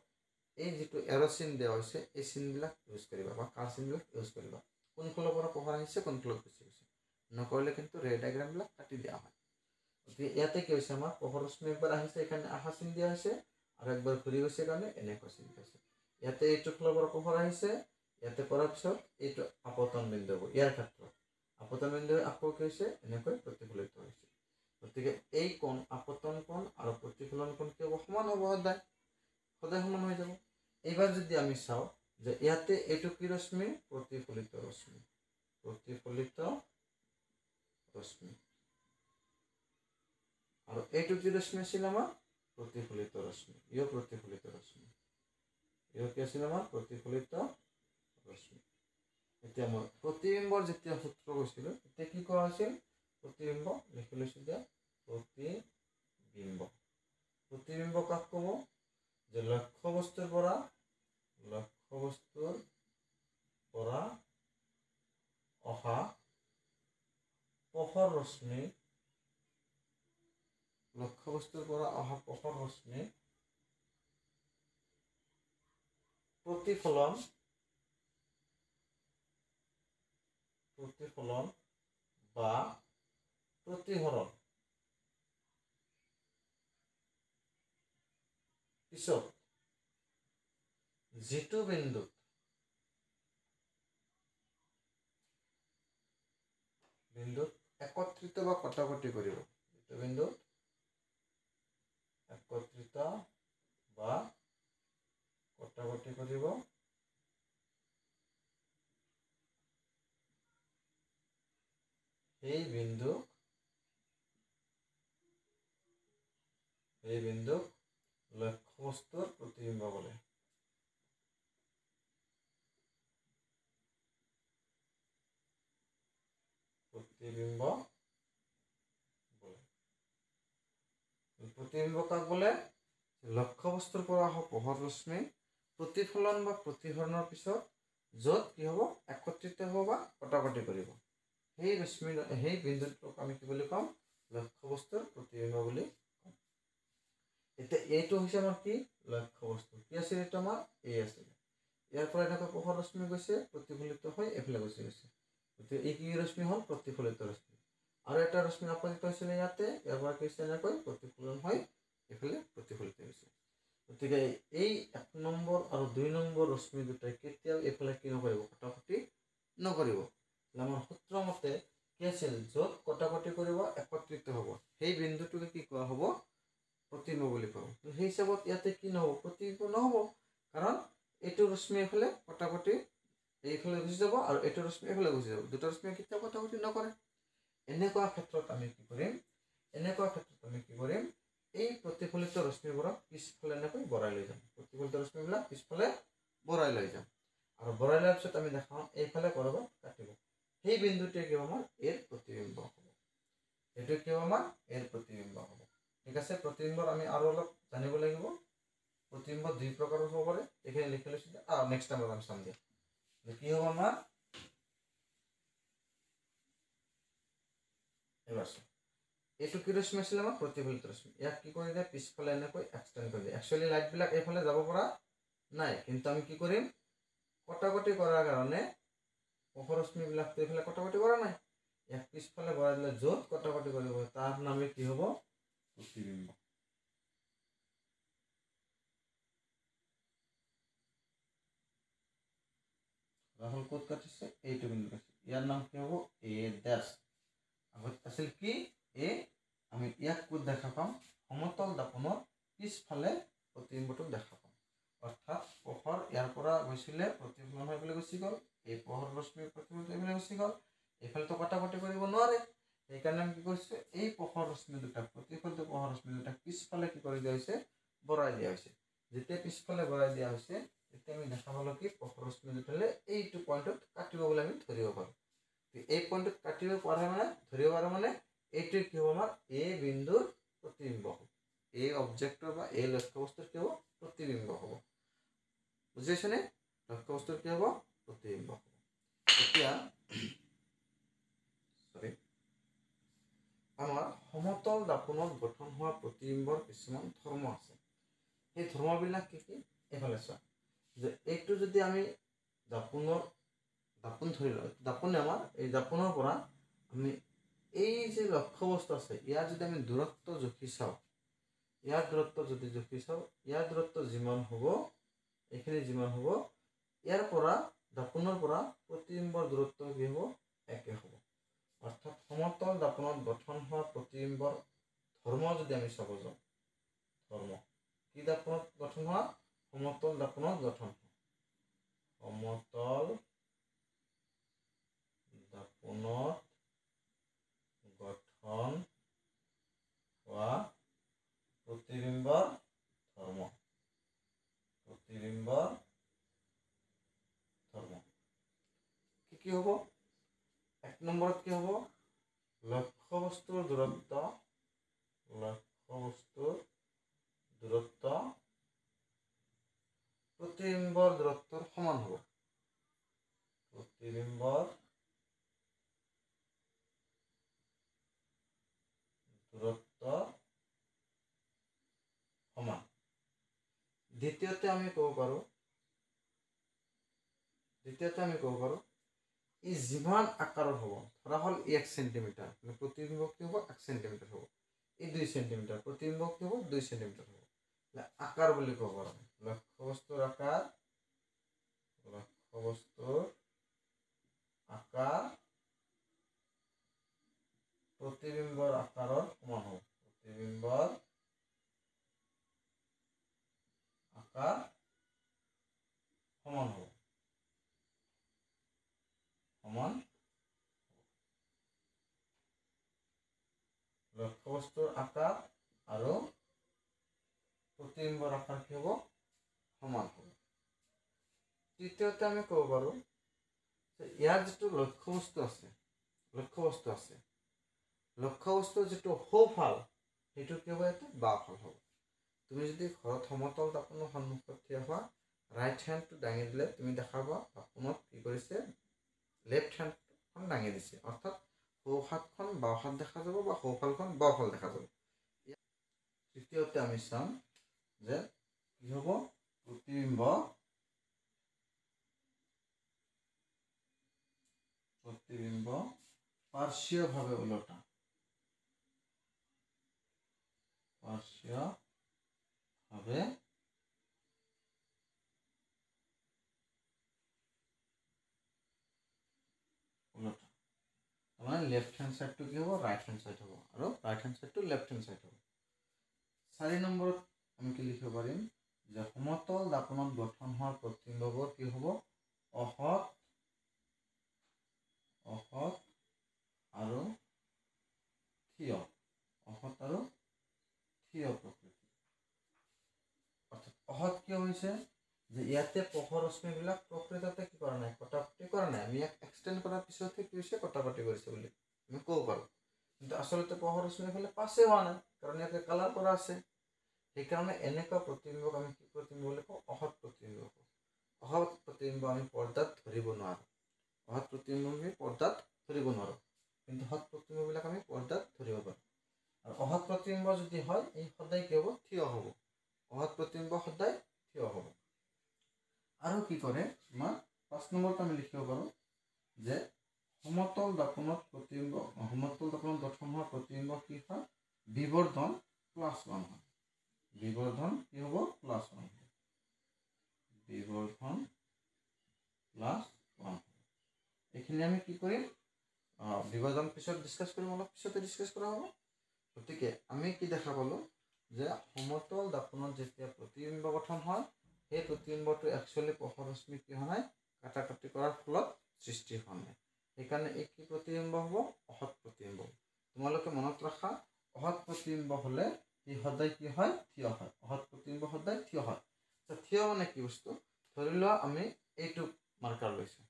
এই যিটো এৰ' চিন দিয়া হৈছে এই চিনবিলাক ইউজ কৰিবা বা কাৰ চিনবিলাক ইউজ কৰিবা কোনফালৰ পৰা পোহৰ আহিছে কোনফালত গুচি গৈছে নকৰিলে কিন্তু ৰে ডায়েগ্ৰামবিলাক কাটি দিয়া হয় গতিকে ইয়াতে কি হৈছে আমাৰ পোহৰ ৰশ্মি একবাৰ আহিছে এখানে আহা চিন দিয়া হৈছে আৰু একবাৰ ঘূৰি গৈছে কাৰণে এনেকুৱা চিন দিয়া হৈছে ইয়াতে এইটো ফালৰ পৰা পোহৰ আহিছে ইয়াতে পৰাৰ পিছত এইটো আপতন বিন্দু হ'ব ইয়াৰ ক্ষেত্ৰত আপতন বিন্দু আকৌ কি হৈছে এনেকৈ প্ৰতিফলিত হৈছে গতিকে এই কোণ আপতন কোণ আৰু প্ৰতিফলন কোণ কি হ'ব সমান হ'ব সদায় সমান হৈ যাব এইবাৰ যদি আমি চাওঁ যে ইয়াতে এইটো কি ৰশ্মি প্ৰতিফলিত ৰশ্মি আৰু এইটো কি ৰশ্মি আছিল আমাৰ প্ৰতিফলিত ৰশ্মি ইও প্ৰতিফলিত ৰশ্মি ইও কি আছিল আমাৰ প্ৰতিফলিত ৰশ্মি এতিয়া মই প্ৰতিবিম্বৰ যেতিয়া সূত্ৰ কৈছিলোঁ তেতিয়া কি কোৱা হৈছিল প্ৰতিবিম্ব লিখি লৈছোঁ যে প্ৰতিবিম্ব কাক ক'ব যে লক্ষ্য বস্তুৰ পৰা পৰা অহা পোহৰ ৰশ্মি লক্ষ্যবস্তুৰ পৰা অহা পোহৰ ৰশ্মি প্ৰতিফলন বা প্ৰতিসৰণ পিছত যিটো বিন্দুত একত্ৰিত বা কটাকটি কৰিব, যিটো বিন্দুত একত্ৰিত বা কটাকটি কৰিব, সেই বিন্দুক লক্ষ্যবস্তুৰ প্ৰতিবিম্ব বোলে। প্ৰতিবিম্ব কাক বোলে? লক্ষ্যবস্তুৰ পৰা অহা পোহৰ ৰশ্মি প্ৰতিফলন বা প্ৰতিসৰণৰ পিছত য'ত কি হ'ব, একত্ৰিত হ'ব বা কটাকটি কৰিব, সেই বিন্দুটোক আমি কি বুলি ক'ম? লক্ষ্যবস্তুৰ প্ৰতিবিম্ব বুলি ক'ম। এতিয়া এইটো হৈছে আমাৰ কি? লক্ষ্যবস্তু। কি আছিল এইটো আমাৰ? এ আছিলে। ইয়াৰ পৰা এনেকৈ পোহৰ ৰশ্মি গৈছে, প্ৰতিফলিত হৈ এইফালে গুচি গৈছে। গতিকে এই কি ৰশ্মি হ'ল? প্ৰতিফলিত ৰশ্মি। আৰু এটা ৰশ্মি আপতিত হৈছিলে ইয়াতে, ইয়াৰ পৰা কি হৈছে? এনেকৈ প্ৰতিফলন হৈ এইফালে প্ৰতিফলিত হৈছে। গতিকে এই 1 নম্বৰ আৰু 2 নম্বৰ ৰশ্মি দুটাই কেতিয়াও এইফালে কি নকৰিব? কটাকটি নকৰিব। আমাৰ সূত্ৰ মতে কি আছিল? য'ত কটাকটি কৰিব, একত্ৰিত হ'ব, সেই বিন্দুটোকে কি কোৱা হ'ব? প্ৰতিবিম্ব বুলি কোৱা হ'ব। সেই হিচাপত ইয়াতে কি নহ'ব? প্ৰতিবিম্ব নহ'ব। কাৰণ এইটো ৰশ্মি এইফালে কটাকটি এইফালে গুচি যাব আৰু এইটো ৰশ্মি এইফালে গুচি যাব। দুটা ৰশ্মি কেতিয়াও কটাকটি নকৰে। এনেকুৱা ক্ষেত্ৰত আমি কি কৰিম? এই প্ৰতিফলিত ৰশ্মিবোৰক পিছফালে এনেকৈ বৰাই লৈ যাম। প্ৰতিফলিত ৰশ্মিবিলাক পিছফালে বৰাই লৈ যাম। আৰু বৰাই লোৱাৰ পিছত আমি দেখাম এইফালে কৰবাত কাটিব। সেই বিন্দুটোৱে কি আমাৰ? এৰ প্ৰতিবিম্ব হ'ব। এইটো কি হ'ব আমাৰ? এৰ প্ৰতিবিম্ব হ'ব। ঠিক আছে, প্ৰতিবিম্বৰ আমি আৰু অলপ জানিব লাগিব। প্ৰতিবিম্ব 2 প্ৰকাৰৰ হ'ব পাৰে। এইখিনি লিখি লৈছোঁ। নেক্সট টাইমত আমি চাম দিয়া। কি হ'ব আমাৰ? এইটো কি ৰশ্মি আছিলে আমাৰ? প্ৰতিফলিত ৰশ্মি। ইয়াক কি কৰি দিয়ে? পিছফালে এনেকৈ এক্সটেণ্ড কৰি দিয়ে। একচুৱেলি লাইটবিলাক এইফালে যাব পৰা নাই, কিন্তু আমি কি কৰিম? কটাকটি কৰাৰ কাৰণে পোহৰ ৰশ্মিবিলাকতো এইফালে কটাকটি কৰা নাই। ইয়াক পিছফালে বৰাই দিলে য'ত কটাকটি কৰিব তাৰ নামে কি হ'ব? প্ৰতিবিম্ব। ৰাহুল ক'ত কাটিছে? এইটো বিন্দু কাটিছে। ইয়াৰ নাম কি হ'ব? এ ডেছ। আগত আছিল কি? এ। আমি ইয়াক ক'ত দেখা পাম? সমতল দাপনৰ পিছফালে প্ৰতিবিম্বটো দেখা পাম। অৰ্থাৎ পোহৰ ইয়াৰ পৰা গৈছিলে, প্ৰতিফলন হৈ পেলাই গুচি গ'ল। এই পোহৰ ৰশ্মি প্ৰতিফলিত হৈ পেলাই গুচি গ'ল। এইফালেতো কটাকটি কৰিব নোৱাৰে। সেইকাৰণে আমি কি কৰিছোঁ? এই পোহৰ ৰশ্মি দুটাক, প্ৰতিফলিত পোহৰ ৰশ্মি দুটাক পিছফালে কি কৰি দিয়া হৈছে? বৰাই দিয়া হৈছে। যেতিয়া পিছফালে বৰাই দিয়া হৈছে, তেতিয়া আমি দেখা পালোঁ কি? পোহৰ ৰশ্মি দুটালে এইটো পইণ্টত কাটিব বুলি আমি ধৰিব পাৰোঁ। এই পইণ্টত কাটিব পাৰে মানে, ধৰিব পাৰোঁ মানে, এইটোৱে কি হ'ব আমাৰ? এ বিন্দুৰ প্ৰতিবিম্ব হ'ব। এই অবজেক্টৰ বা এই লক্ষ্যবস্তুৰ কি হ'ব? প্ৰতিবিম্ব হ'ব। বুজিছেনে? লক্ষ্যবস্তুৰ কি হ'ব? প্ৰতিবিম্ব হ'ব। এতিয়া আমাৰ সমতল দাপনত গঠন হোৱা প্ৰতিবিম্বৰ কিছুমান ধৰ্ম আছে। সেই ধৰ্মবিলাক কি কি? এইফালে চোৱা, যে এইটো যদি আমি দাপোন ধৰি লওঁ, দাপোনে আমাৰ এই দাপোনৰ পৰা আমি এই যে লক্ষ্যবস্তু আছে, ইয়াৰ যদি আমি দূৰত্ব জুখি চাওঁ, ইয়াৰ দূৰত্ব যিমান হ'ব, এইখিনি যিমান হ'ব, ইয়াৰ পৰা দাপোনৰ পৰা প্ৰতিবিম্বৰ দূৰত্ব কি হ'ব? একে হ'ব। অৰ্থাৎ সমতল দাপনত গঠন হোৱা প্ৰতিবিম্বৰ ধৰ্ম যদি আমি চাব যাওঁ, ধৰ্ম কি দাপনত গঠন হোৱা? সমতল দাপনত গঠন হোৱা। সমতল দাপনত গঠন হোৱা প্ৰতিবিম্বৰ ধৰ্ম। কি হ'ব? 1 নম্বৰত কি হ'ব? লক্ষ্যবস্তুৰ দূৰত্ব প্ৰতিবিম্বৰ দূৰত্বৰ সমান হ'ব। প্ৰতিবিম্বৰ দূৰত্ব সমান। দ্বিতীয়তে আমি ক'ব পাৰোঁ ই যিমান আকাৰৰ হ'ব, ধৰা হ'ল 1 সেন্টিমিটাৰ, প্ৰতিবিম্ব কি হ'ব 1 সেন্টিমিটাৰ হ'ব, ই 2 সেন্টিমিটাৰ, প্ৰতিবিম্ব কি হ'ব 2 সেন্টিমিটাৰ হ'ব। আকাৰ বুলি ক'ব পাৰোঁ, লক্ষ্যবস্তুৰ আকাৰ প্ৰতিবিম্বৰ আকাৰৰ সমান হ'ব। প্ৰতিবিম্বৰ আকাৰ সমান হ'ব। লক্ষ্যবস্তুৰ আকাৰ আৰু প্ৰতিবিম্বৰ আকাৰ কি হ'ব সমান হ'ব। তৃতীয়তে আমি ক'ব পাৰোঁ যে ইয়াৰ যিটো লক্ষ্যবস্তুৰ যিটো সোঁফাল সেইটো কি হ'ব, ইয়াতে বাওঁফাল হ'ব। তুমি যদি ঘৰত সমতল দৰ্পণৰ সন্মুখত থিয় হোৱা, ৰাইট হেণ্ডটো দাঙি দিলে তুমি দেখা পোৱা দৰ্পণত কি কৰিছে, লেফ্ট হেণ্ডখন দাঙি দিছে, অৰ্থাৎ সোঁ হাতখন বাওঁ হাত দেখা যাব বা সোঁফালখন বাওঁফাল দেখা যাব। তৃতীয়তে আমি চাম যে কি হ'ব, প্ৰতিবিম্ব পাৰ্শ্বীয়ভাৱে ওলোটা। মানে লেফ্ট হেণ্ড সাইডটো কি হ'ব, ৰাইট হেণ্ড সাইড হ'ব, আৰু ৰাইট হেণ্ড সাইডটো লেফ্ট হেণ্ড সাইড হ'ব। 4 নম্বৰত আমি কি লিখিব পাৰিম যে সমতল দাপনত গঠন হোৱা প্ৰতিবিম্ববোৰ কি হ'ব, অসৎ আৰু থিয় প্ৰকৃতি। অৰ্থাৎ অসৎ কিয় হৈছে, যে ইয়াতে পোহৰ ৰশ্মিবিলাক প্ৰকৃততে কি কৰা নাই, কটাকটি কৰা নাই। আমি ইয়াক এক্সটেণ্ড কৰাৰ পিছতহে কি হৈছে, কটাকটি কৰিছে বুলি আমি ক'ব পাৰোঁ। কিন্তু আচলতে পোহৰ ৰশ্মি এইফালে পাছে হোৱা নাই, কাৰণ ইয়াতে কালাৰ কৰা আছে। সেইকাৰণে এনেকুৱা প্ৰতিবিম্বক আমি কি প্ৰতিবিম্ব বুলি কওঁ, অসৎ প্ৰতিবিম্ব কওঁ। অসৎ প্ৰতিবিম্ব আমি পৰ্দাত ধৰিব নোৱাৰোঁ। কিন্তু সৎ প্ৰতিবিম্ববিলাক আমি পৰ্দাত ধৰিব পাৰোঁ। আৰু অসৎ প্ৰতিবিম্ব যদি হয়, ই সদায় কি হ'ব, থিয় হ'ব। আৰু কি কৰে, আমাৰ 5 নম্বৰত আমি লিখিব পাৰোঁ যে সমতল দাপনত গঠন হোৱা প্ৰতিবিম্ব কি হয়, বিবৰ্ধন +1 হয়। বিবৰ্ধন কি হ'ব, +1 হয়। এইখিনি আমি কি কৰিম, বিভাজন পিছত ডিছকাছ কৰিম, অলপ পিছতে ডিছকাছ কৰা হ'ব। গতিকে আমি কি দেখা পালোঁ যে সমতল দাপনত যেতিয়া প্ৰতিবিম্ব গঠন হয়, সেই প্ৰতিবিম্বটো একচুৱেলি পোহৰ ৰশ্মি কি হোৱা নাই, কাটাকাটি কৰাৰ ফলত সৃষ্টি হোৱা নাই। সেইকাৰণে এই কি প্ৰতিবিম্ব হ'ব, অসৎ প্ৰতিবিম্ব। তোমালোকে মনত ৰাখা, অসৎ প্ৰতিবিম্ব হ'লে ই সদায় কি হয়, থিয় হয়। অসৎ প্ৰতিবিম্ব সদায় থিয় হয়। থিয় মানে কি বস্তু, ধৰি লোৱা আমি এইটো মাৰ্কাৰ লৈছোঁ,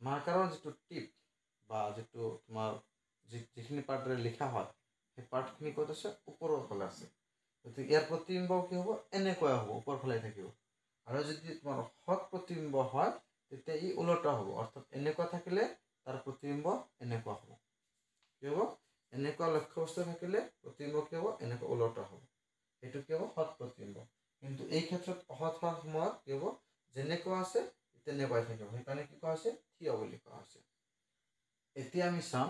মাৰ্কাৰৰ যিটো টিপ বা যিটো তোমাৰ যিখিনি পাৰ্টেৰে লিখা হয়, সেই পাৰ্টখিনি ক'ত আছে, ওপৰৰ ফালে আছে। গতিকে ইয়াৰ প্ৰতিবিম্ব কি হ'ব, এনেকুৱা হ'ব, ওপৰ ফালে থাকিব। আৰু যদি তোমাৰ সৎ প্ৰতিবিম্ব হয়, তেতিয়া ই ওলোটা হ'ব, অৰ্থাৎ এনেকুৱা থাকিলে তাৰ প্ৰতিবিম্ব এনেকুৱা হ'ব। কি হ'ব, এনেকুৱা লক্ষ্যবস্তু থাকিলে প্ৰতিবিম্ব কি হ'ব, এনেকুৱা ওলোটা হ'ব। সেইটো কি হ'ব, সৎ প্ৰতিবিম্ব। কিন্তু এই ক্ষেত্ৰত অসৎ হোৱাৰ সময়ত কি হ'ব, যেনেকুৱা আছে তেনেকুৱাই থাকিব। সেইকাৰণে কি কোৱা হৈছে, থিয় বুলি কোৱা হৈছে। এতিয়া আমি চাম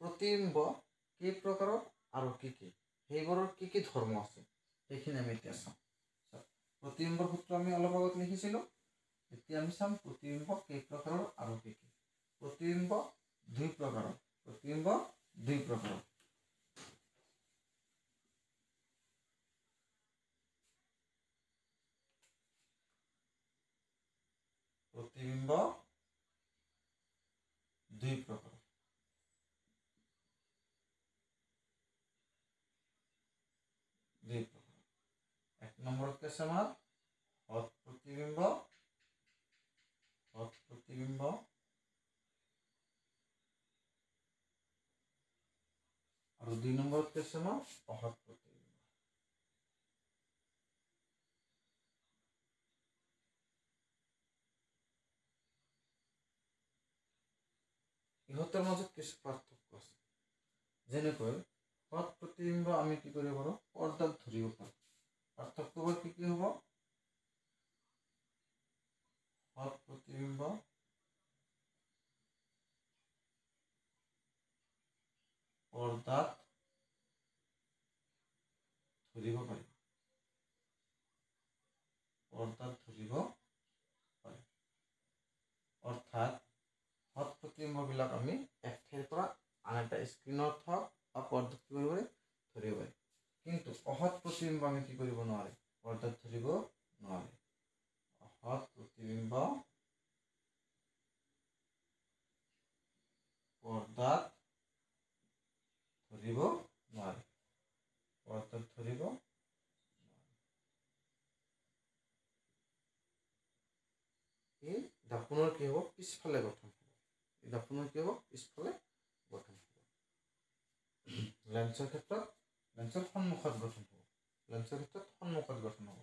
প্ৰতিবিম্ব কি প্ৰকাৰৰ আৰু কি সেইবোৰৰ কি ধৰ্ম আছে, সেইখিনি আমি এতিয়া চাম। প্ৰতিবিম্বৰ সূত্ৰ আমি অলপ আগত লিখিছিলোঁ। এতিয়া আমি চাম প্ৰতিবিম্ব কেই প্ৰকাৰৰ আৰু কি। প্ৰতিবিম্ব দুই প্ৰকাৰৰ। প্ৰতিবিম্ব দুই প্ৰকাৰৰ। এক নম্বৰত কি আছে আমাৰ, সৎ প্ৰতিবিম্ব আৰু 2 নম্বৰত কি আছে আমাৰ, অসৎ প্ৰতিবিম্ব। ইহঁতৰ মাজত কিছু পাৰ্থক্য আছে। যেনেকৈ সৎ প্ৰতিবিম্ব আমি কি কৰিব পাৰোঁ, পৰ্দাত ধৰিব পাৰোঁ। পাৰ্থক্যবোৰ কি কি হ'ব? সৎ প্ৰতিবিম্ব পৰ্দাত ধৰিব পাৰি। পৰ্দাত ধৰিব পাৰি। অৰ্থাৎ সৎ প্ৰতিবিম্ববিলাক আমি এক ঠাইৰ পৰা আন এটা স্ক্ৰীনত হওক বা পৰ্দাত কি কৰিব পাৰি, ধৰিব পাৰি। কিন্তু অসৎ প্ৰতিবিম্ব আমি কি কৰিব নোৱাৰি, পৰ্দাত ধৰিব নোৱাৰি। অসৎ প্ৰতিবিম্ব পৰ্দাত ধৰিব নোৱাৰি। পৰ্দাত ধৰিব এই দাপোনৰ কি হ'ব, পিছফালে গঠন হ'ব। এই দাপোনৰ কি হ'ব, পিছফালে গঠন হ'ব। লেন্সৰ ক্ষেত্ৰত লেন্সৰ সন্মুখত গঠন হ'ব। লেন্সৰ ক্ষেত্ৰত সন্মুখত গঠন হ'ব,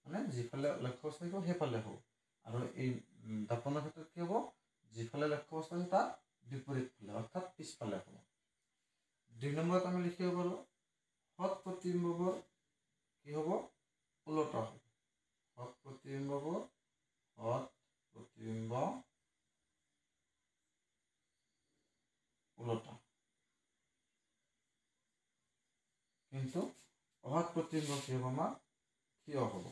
মানে যিফালে লক্ষ্যবস্তু থাকিব সেইফালে হ'ব। আৰু এই দাপোনৰ ক্ষেত্ৰত কি হ'ব, যিফালে লক্ষ্যবস্তু আছে তাৰ বিপৰীত ফালে অৰ্থাৎ পিছফালে হ'ব। 2 নম্বৰত আমি লিখিব পাৰোঁ, সৎ প্ৰতিবিম্ববোৰ কি হ'ব, ওলোটা হ'ব। সৎ প্ৰতিবিম্ব ওলোটা। কিন্তু অসৎ প্ৰতিবিম্ব কি হ'ব, আমাৰ থিয় হ'ব।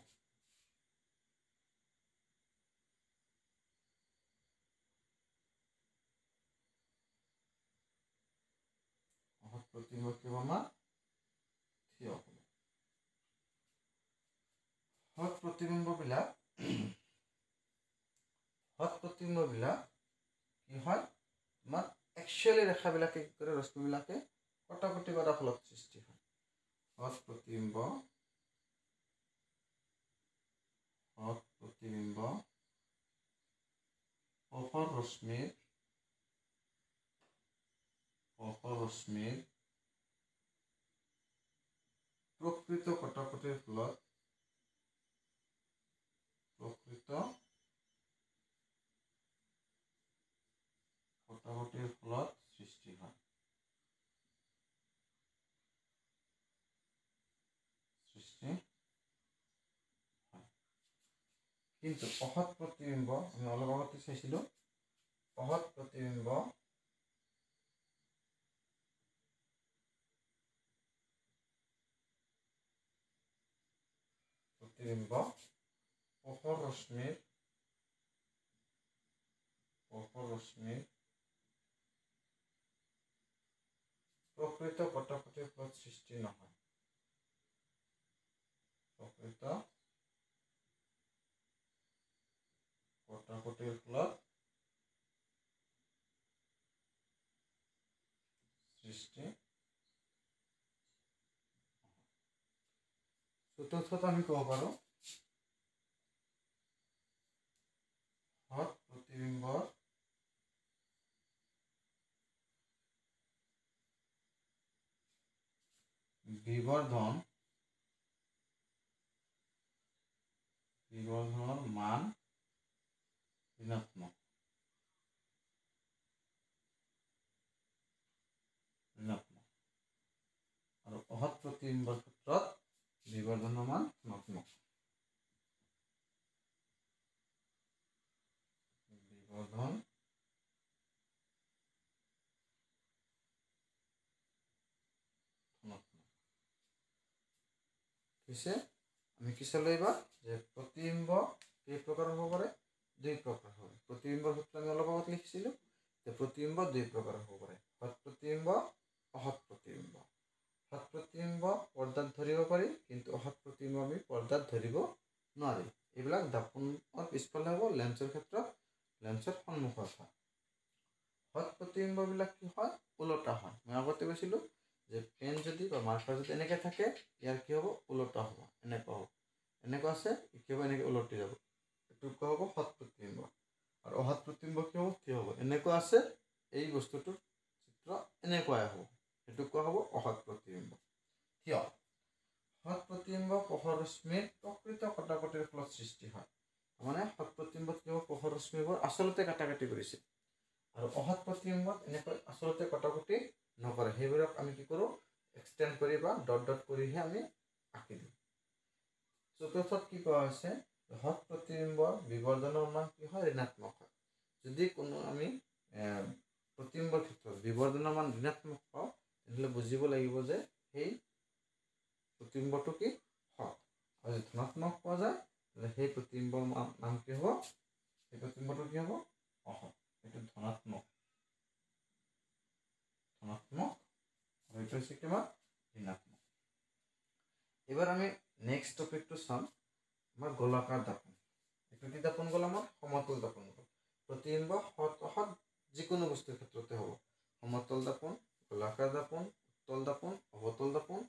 অসৎ প্ৰতিবিম্ব কি হ'ব, আমাৰ থিয় হ'ব। সৎ প্ৰতিবিম্ববিলাক কি হয়, আমাৰ একচুৱেলি ৰেখাবিলাকে কি কৰে, ৰশ্মিবিলাকে কটাকটি কৰাৰ ফলত সৃষ্টি হয়। সৎ প্ৰতিবিম্ব পোহৰ ৰশ্মিৰ প্ৰকৃত কটাকটিৰ ফলত সৃষ্টি হয়। কিন্তু অসৎ প্ৰতিবিম্ব আমি অলপ আগতে চাইছিলোঁ, অসৎ প্ৰতিবিম্ব পোহৰ ৰশ্মিৰ প্ৰকৃত কটাকটিৰ ফলত সৃষ্টি নহয়। প্ৰকৃত কটাকটিৰ ফলত সৃষ্টি। চতুৰ্থত আমি ক'ব পাৰোঁ, সৎ প্ৰতিবিম্বৰ বিবৰ্ধনৰ মান ঋণাত্মক। আৰু অসৎ প্ৰতিবিম্বৰ ক্ষেত্ৰত বিবৰ্ধনৰ মান ধনাত্মক। বিবৰ্ধন পিছে আমি কি চালোঁ এইবাৰ, যে প্ৰতিবিম্ব কেই প্ৰকাৰৰ হ'ব পাৰে, 2 প্ৰকাৰ হ'ব। প্ৰতিবিম্বৰ ক্ষেত্ৰত আমি অলপ আগত লিখিছিলোঁ যে প্ৰতিবিম্ব 2 প্ৰকাৰৰ হ'ব পাৰে, সৎ প্ৰতিবিম্ব, অসৎ প্ৰতিবিম্ব। সৎ প্ৰতিবিম্ব পৰ্দাত ধৰিব পাৰি, কিন্তু অসৎ প্ৰতিবিম্ব আমি পৰ্দাত ধৰিব নোৱাৰি। এইবিলাক দাপোনৰ পিছফালে হ'ব, লেন্সৰ ক্ষেত্ৰত লেন্সৰ সন্মুখত হয়। সৎ প্ৰতিবিম্ববিলাক কি হয়, ওলোটা হয়। মই আগতে কৈছিলোঁ যে পেন যদি বা মাৰ্কাৰ যদি এনেকৈ থাকে, ইয়াৰ কি হ'ব, ওলোটা হ'ব, এনেকুৱা হ'ব। এনেকুৱা আছে, কি হ'ব, এনেকৈ ওলটি যাব, এইটো কোৱা হ'ব সৎ প্ৰতিবিম্ব। আৰু অসৎ প্ৰতিবিম্ব কি হ'ব, থিয় হ'ব। এনেকুৱা আছে, এই বস্তুটোৰ চিত্ৰ এনেকুৱাই হ'ব, সেইটো কোৱা হ'ব অসৎ প্ৰতিবিম্ব। থিয়। সৎ প্ৰতিবিম্ব পোহৰ ৰশ্মিৰ প্ৰকৃত কটাকটিৰ ফলত সৃষ্টি হয়। মানে সৎ প্ৰতিবিম্বত কি হ'ব, পোহৰ ৰশ্মিবোৰ আচলতে কাটাকাটি কৰিছে, আৰু অহৎ প্ৰতিবিম্বত এনেকৈ আচলতে কটাকটি নকৰে, সেইবোৰক আমি কি কৰোঁ এক্সটেণ্ড কৰি বা ডট ডট কৰিহে আমি আঁকি দিওঁ। চতুৰ্থত কি কোৱা হৈছে, হৎ প্ৰতিবিম্বৰ বিবৰ্ধনৰ মান কি হয় ঋণাত্মক হয়। যদি কোনো আমি প্ৰতিবিম্বৰ ক্ষেত্ৰত বিবৰ্ধনৰ মান ঋণাত্মক পাওঁ তেনেহ'লে বুজিব লাগিব যে সেই প্ৰতিবিম্বটো কি হৎ, আৰু যদি ধনাত্মক পোৱা যায় তেতিয়াহ'লে সেই প্ৰতিবিম্বৰ নাম কি হ'ব, সেই প্ৰতিবিম্বটো কি হ'ব অহৎ। এইটো ধনাত্মক আৰু এইটো হৈছে কিমান ঋণাত্মক। এবাৰ আমি নেক্সট টপিকটো চাম, আমাৰ গোলাকাৰ দাপোন। এইটো কি দাপোন গ'ল, আমাৰ সমতল দাপোন গ'ল। প্ৰতিবিম্ব হৎ অহৎ যিকোনো বস্তুৰ ক্ষেত্ৰতে হ'ব, সমতল দাপোন, গোলাকাৰ দাপোন, উত্তল দাপোন, অৱতল দাপোন,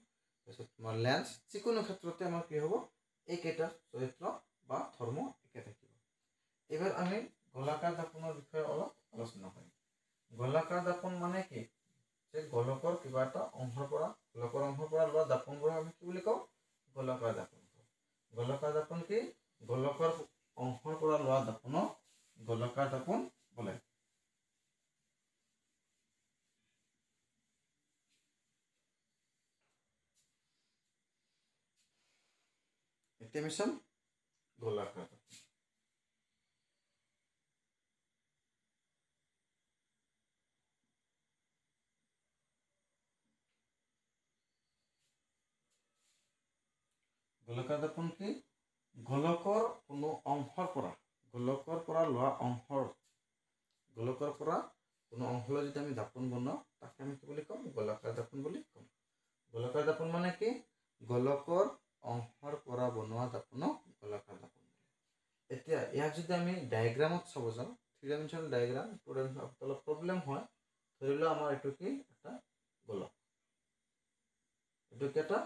তাৰপিছত তোমাৰ লেন্স, যিকোনো ক্ষেত্ৰতে আমাৰ কি হ'ব এইকেইটা চৰিত্ৰ বা ধৰ্ম একে থাকিব। এইবাৰ আমি গোলাকাৰ দাপোনৰ বিষয়ে অলপ আলোচনা কৰিম। গোলাকাৰ দাপোন মানে কি, যে গোলকৰ কিবা এটা অংশৰ পৰা লোৱা দাপোনবোৰক আমি কি বুলি কওঁ গোলাকাৰ দাপোন। গোলাকাৰ দাপোন কি, গোলকৰ অংশৰ পৰা লোৱা দাপোনক গোলাকাৰ দাপোন বোলে। এতিয়া আমি চাম গোলাকাৰ দাপোন। গোলাকাৰ দাপোন কি, গোলকৰ কোনো অংশৰ পৰা লোৱা গোলকৰ পৰা কোনো অংশলৈ যদি আমি দাপোন বনাওঁ তাকে আমি কি বুলি ক'ম গোলাকাৰ দাপোন বুলি ক'ম। গোলাকাৰ দাপোন মানে কি, গোলকৰ অংশৰ পৰা বনোৱা দাপোনক গোলাকাৰ দাপোন। এতিয়া ইয়াক যদি আমি ডায়েগ্ৰামত চাব যাওঁ, 3 ডাইমেনশ্যনেল ডায়েগ্ৰাম অলপ প্ৰব্লেম হয়। ধৰি লোৱা আমাৰ এইটো কি এটা গোলক, এইটো কি এটা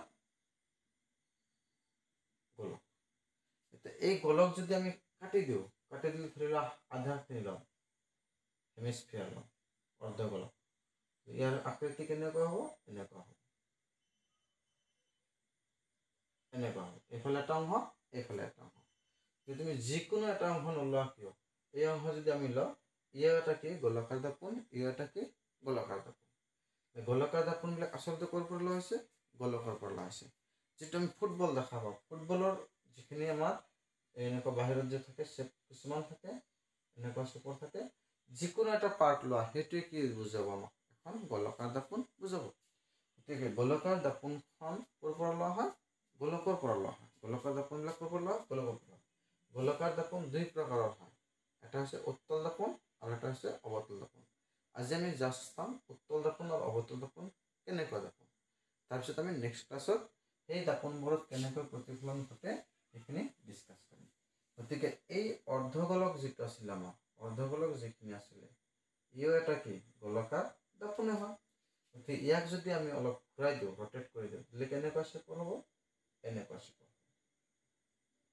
গোলক। এতিয়া এই গোলক যদি আমি কাটি দিলে ধৰি লোৱা আধাখিনি ল'ম, হেমিস্ফিয়াৰ ল'ম, অৰ্ধগোলক, ইয়াৰ আকৃতি কেনেকুৱা হ'ব, এনেকুৱা হ'ব, এনেকুৱা হ'ব। এইফালে এটা অংশ, এইফালে এটা অংশ। যদি তুমি যিকোনো এটা অংশ নোলোৱা কিয়, এই অংশ যদি আমি লওঁ, ইয়ো এটা কি গোলাকাৰ দাপোন, ইয়ো এটা কি গোলাকাৰ দাপোন। গোলাকাৰ দাপোনবিলাক আচলতে ক'ৰ পৰা লোৱা হৈছে, গোলকৰ পৰা লোৱা হৈছে। যিটো আমি ফুটবল দেখা পাওঁ, ফুটবলৰ যিখিনি আমাৰ এনেকুৱা বাহিৰত যে থাকে চেপ কিছুমান থাকে, এনেকুৱা চেপৰ থাকে, যিকোনো এটা পাৰ্ট লোৱা সেইটোৱে কি বুজাব, আমাক এখন গোলকাৰ দাপোন বুজাব। গতিকে গোলকাৰ দাপোনখন ক'ৰ পৰা লোৱা হয়, গোলকৰ পৰা লোৱা হয়। গোলকাৰ দাপোনবিলাক ক'ৰ পৰা লোৱা হয়, গোলকৰ পৰা। গোলকাৰ দাপোন 2 প্ৰকাৰৰ হয়, এটা হৈছে উত্তল দাপোন আৰু এটা হৈছে অৱতল দাপোন। আজি আমি জাষ্ট চাম উত্তল দাপোন আৰু অৱতল দাপোন কেনেকুৱা দাপোন। তাৰপিছত আমি নেক্সট ক্লাছত সেই দাপোনবোৰত কেনেকৈ প্ৰতিফলন ঘটে সেইখিনি ডিছকাছ কৰিম। গতিকে এই অৰ্ধগোলক যিটো আছিলে, আমাৰ অৰ্ধগোলক যিখিনি আছিলে, ইও এটা কি গোলাকাৰ দাপোনে হয়। গতিকে ইয়াক যদি আমি অলপ ঘূৰাই দিওঁ, ৰটেট কৰি দিওঁ, তেতিয়াহ'লে কেনেকুৱা চেপৰ হ'ব, এনেকুৱা চেপৰ,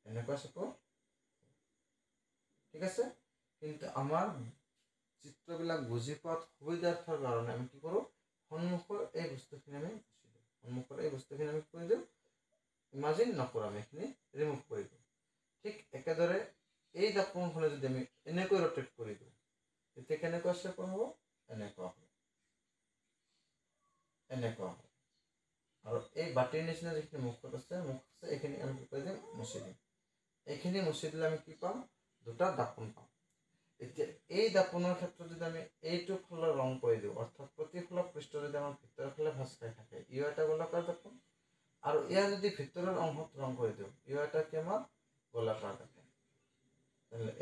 এনেকুৱা চেপৰ। ঠিক আছে। কিন্তু আমাৰ চিত্ৰবিলাক বুজি পোৱাত সুবিধাৰ্থৰ কাৰণে আমি কি কৰোঁ, সন্মুখৰ এই বস্তুখিনি আমি কৰি দিওঁ, ইমাজিন নকৰোঁ, আমি এইখিনি ৰিমুভ কৰি দিওঁ। ঠিক একেদৰে এই দাপোনখনে যদি আমি এনেকৈ ৰটেট কৰি দিওঁ, তেতিয়া কেনেকুৱা চেপৰ হ'ব, এনেকুৱা হ'ব, এনেকুৱা হ'ব। আৰু এই বাতিৰ নিচিনা যিখিনি মুখ আছে এইখিনি আমি কি কৰি দিম, মুচি দিম। এইখিনি মুচি দিলে আমি কি পাম, 2টা দাপোন পাম। এতিয়া এই দাপোনৰ ক্ষেত্ৰত যদি আমি এইটো ফালৰ ৰং কৰি দিওঁ, অৰ্থাৎ প্ৰতিফলক পৃষ্ঠ যদি আমাৰ ভিতৰৰ ফালে ভাঁজ খাই থাকে, ইও এটা গোলাকাৰ দাপোন। আৰু ইয়াৰ যদি ভিতৰৰ অংশত ৰং কৰি দিওঁ, ইও এটা কি আমাৰ গোলাকাৰ দাপোন।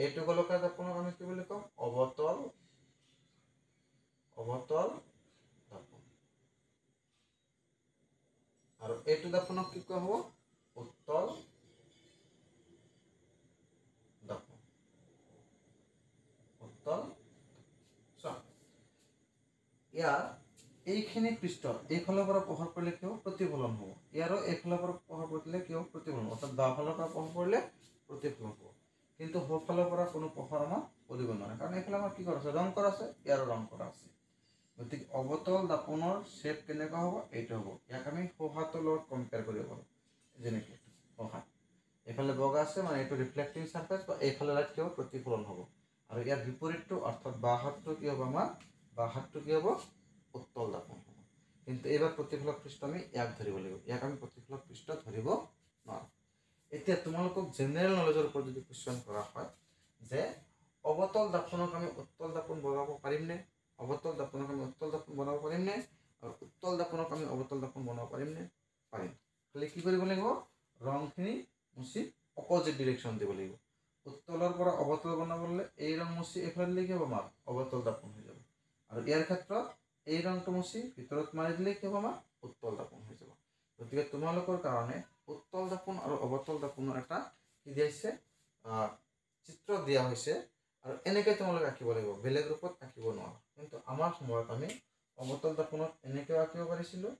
এইটো গোলাকাৰ দাপোনক আমি কি বুলি ক'ম, অৱতল দাপোন। আৰু এইটো দাপোনক কি কোৱা হ'ব, উত্তল দাপোন। উত্তল। ইয়াৰ এইখিনি পৃষ্ঠ এইফালৰ পৰা পোহৰ পৰিলে কি হ'ব, প্ৰতিফলন হ'ব। ইয়াৰো এইফালৰ পৰা পোহৰ পৰিলে কি হ'ব, প্ৰতিফলন হ'ব। অৰ্থাৎ বাওঁফালৰ পৰা পোহৰ পৰিলে প্ৰতিফলন হ'ব। কিন্তু সোঁফালৰ পৰা কোনো পোহৰ আমাৰ পৰিব নোৱাৰে, কাৰণ এইফালে আমাৰ কি কৰা আছে, ৰং কৰা আছে, ইয়াৰো ৰং কৰা আছে। গতিকে অৱতল দাপোনৰ শ্বেপ কেনেকুৱা হ'ব, এইটো হ'ব। ইয়াক আমি সোঁহাতৰ লগত কম্পেয়াৰ কৰিব পাৰোঁ, যেনেকৈ সোঁহাত এইফালে বগা আছে, মানে এইটো ৰিফ্লেক্টিং চাৰ্ফেচ, বা এইফালে লাইট কি হ'ব, প্ৰতিফলন হ'ব। আৰু ইয়াৰ বিপৰীতটো অৰ্থাৎ বাওঁ হাতটো কি হ'ব আমাৰ বাওঁ হাতটো কি হ'ব উত্তল দাপোন হ'ব। কিন্তু এইবাৰ প্ৰতিফলক পৃষ্ঠ আমি ইয়াক ধৰিব লাগিব, ইয়াক আমি প্ৰতিফলক পৃষ্ঠ ধৰিব নোৱাৰোঁ। এতিয়া তোমালোকক জেনেৰেল নলেজৰ ওপৰত যদি কুৱেশ্যন কৰা হয় যে অৱতল দাপোনক আমি উত্তল দাপোন বনাব পাৰিমনে, অৱতল দাপোনক আমি উত্তল দাপোন বনাব পাৰিমনে, আৰু উত্তল দাপোনক আমি অৱতল দাপোন বনাব পাৰিমনে? পাৰিম। খালি কি কৰিব লাগিব, ৰংখিনি মুচি অপজিট ডিৰেকশ্যন দিব লাগিব। উত্তলৰ পৰা অৱতল বনাবলৈ এই ৰং মুচি এইফালে কি হ'ব আমাৰ অৱতল দাপোন হৈ যাব, আৰু ইয়াৰ ক্ষেত্ৰত এই ৰংটো মুচি ভিতৰত মাৰি দিলে কি হ'ব আমাৰ উত্তল দাপোন হৈ যাব। গতিকে তোমালোকৰ কাৰণে উত্তল দাপোন আৰু অৱতল দাপোনৰ এটা কি দিছে চিত্ৰ দিয়া হৈছে, আৰু এনেকৈ তোমালোকে আঁকিব লাগিব, বেলেগ ৰূপত আঁকিব নোৱাৰা। কিন্তু আমাৰ সময়ত আমি অৱতল দাপোনত এনেকৈও আঁকিব পাৰিছিলোঁ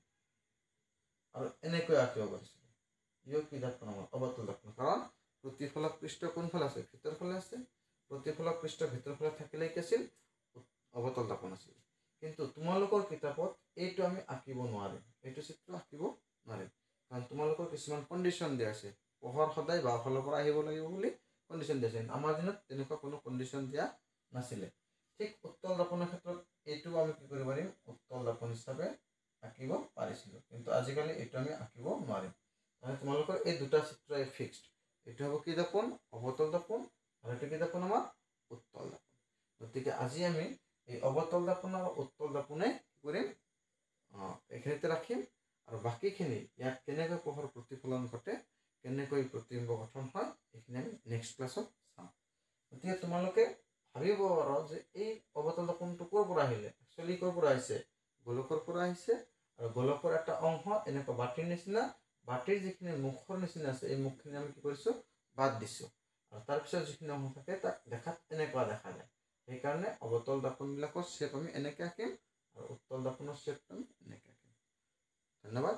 আৰু এনেকৈ আঁকিব পাৰিছিলোঁ। ইও কি দাপোন আমাৰ অৱতল দাপোন, কাৰণ প্ৰতিফলক পৃষ্ঠ কোনফালে আছে ভিতৰ ফালে আছে, প্ৰতিফলক পৃষ্ঠ ভিতৰ ফালে থাকিলে কি আছিল অৱতল দাপোন আছিল। কিন্তু তোমালোকৰ কিতাপত এইটো আমি আঁকিব নোৱাৰিম, এইটো চিত্ৰ আঁকিব নোৱাৰিম, কাৰণ তোমালোকৰ কিছুমান কণ্ডিশ্যন দিয়া আছে, পোহৰ সদায় বাওঁফালৰ পৰা আহিব লাগিব বুলি কণ্ডিশ্যন দিয়া আছে। আমাৰ দিনত তেনেকুৱা কোনো কণ্ডিশ্যন দিয়া নাছিলে। ঠিক উত্তল দাপোনৰ ক্ষেত্ৰত এইটো আমি কি কৰিব পাৰিম, উত্তল দাপোন হিচাপে আঁকিব পাৰিছিলোঁ, কিন্তু আজিকালি এইটো আমি আঁকিব নোৱাৰিম। মানে তোমালোকৰ এই দুটা চিত্ৰই ফিক্সড, এইটো হ'ব কি দাপোন অৱতল দাপোন, আৰু এইটো কি দাপোন আমাৰ উত্তল দাপোন। গতিকে আজি আমি এই অৱতল দাপোন আৰু উত্তল দাপোনে কি কৰিম এইখিনিতে ৰাখিম, আৰু বাকীখিনি ইয়াত কেনেকৈ পোহৰ প্ৰতিফলন ঘটে, কেনেকৈ প্ৰতিবিম্ব গঠন হয়, এইখিনি আমি নেক্সট ক্লাছত চাম। গতিকে তোমালোকে ভাবিব পাৰা যে এই অৱতল দাপোনটো ক'ৰ পৰা আহিলে, একচুৱেলি ক'ৰ পৰা আহিছে গোলকৰ পৰা আহিছে, আৰু গোলকৰ এটা অংশ এনেকুৱা বাতিৰ নিচিনা, বাতিৰ যিখিনি মুখৰ নিচিনা আছে এই মুখখিনি আমি কি কৰিছোঁ বাদ দিছোঁ, আৰু তাৰপিছত যিখিনি অংশ থাকে তাক দেখাত এনেকুৱা দেখা যায়। সেইকাৰণে অৱতল দাপোনবিলাকৰ শ্বেপ আমি এনেকৈ আঁকিম, আৰু উত্তল দাপোনৰ শ্বেপটো আমি এনেকৈ আঁকিম। ধন্যবাদ।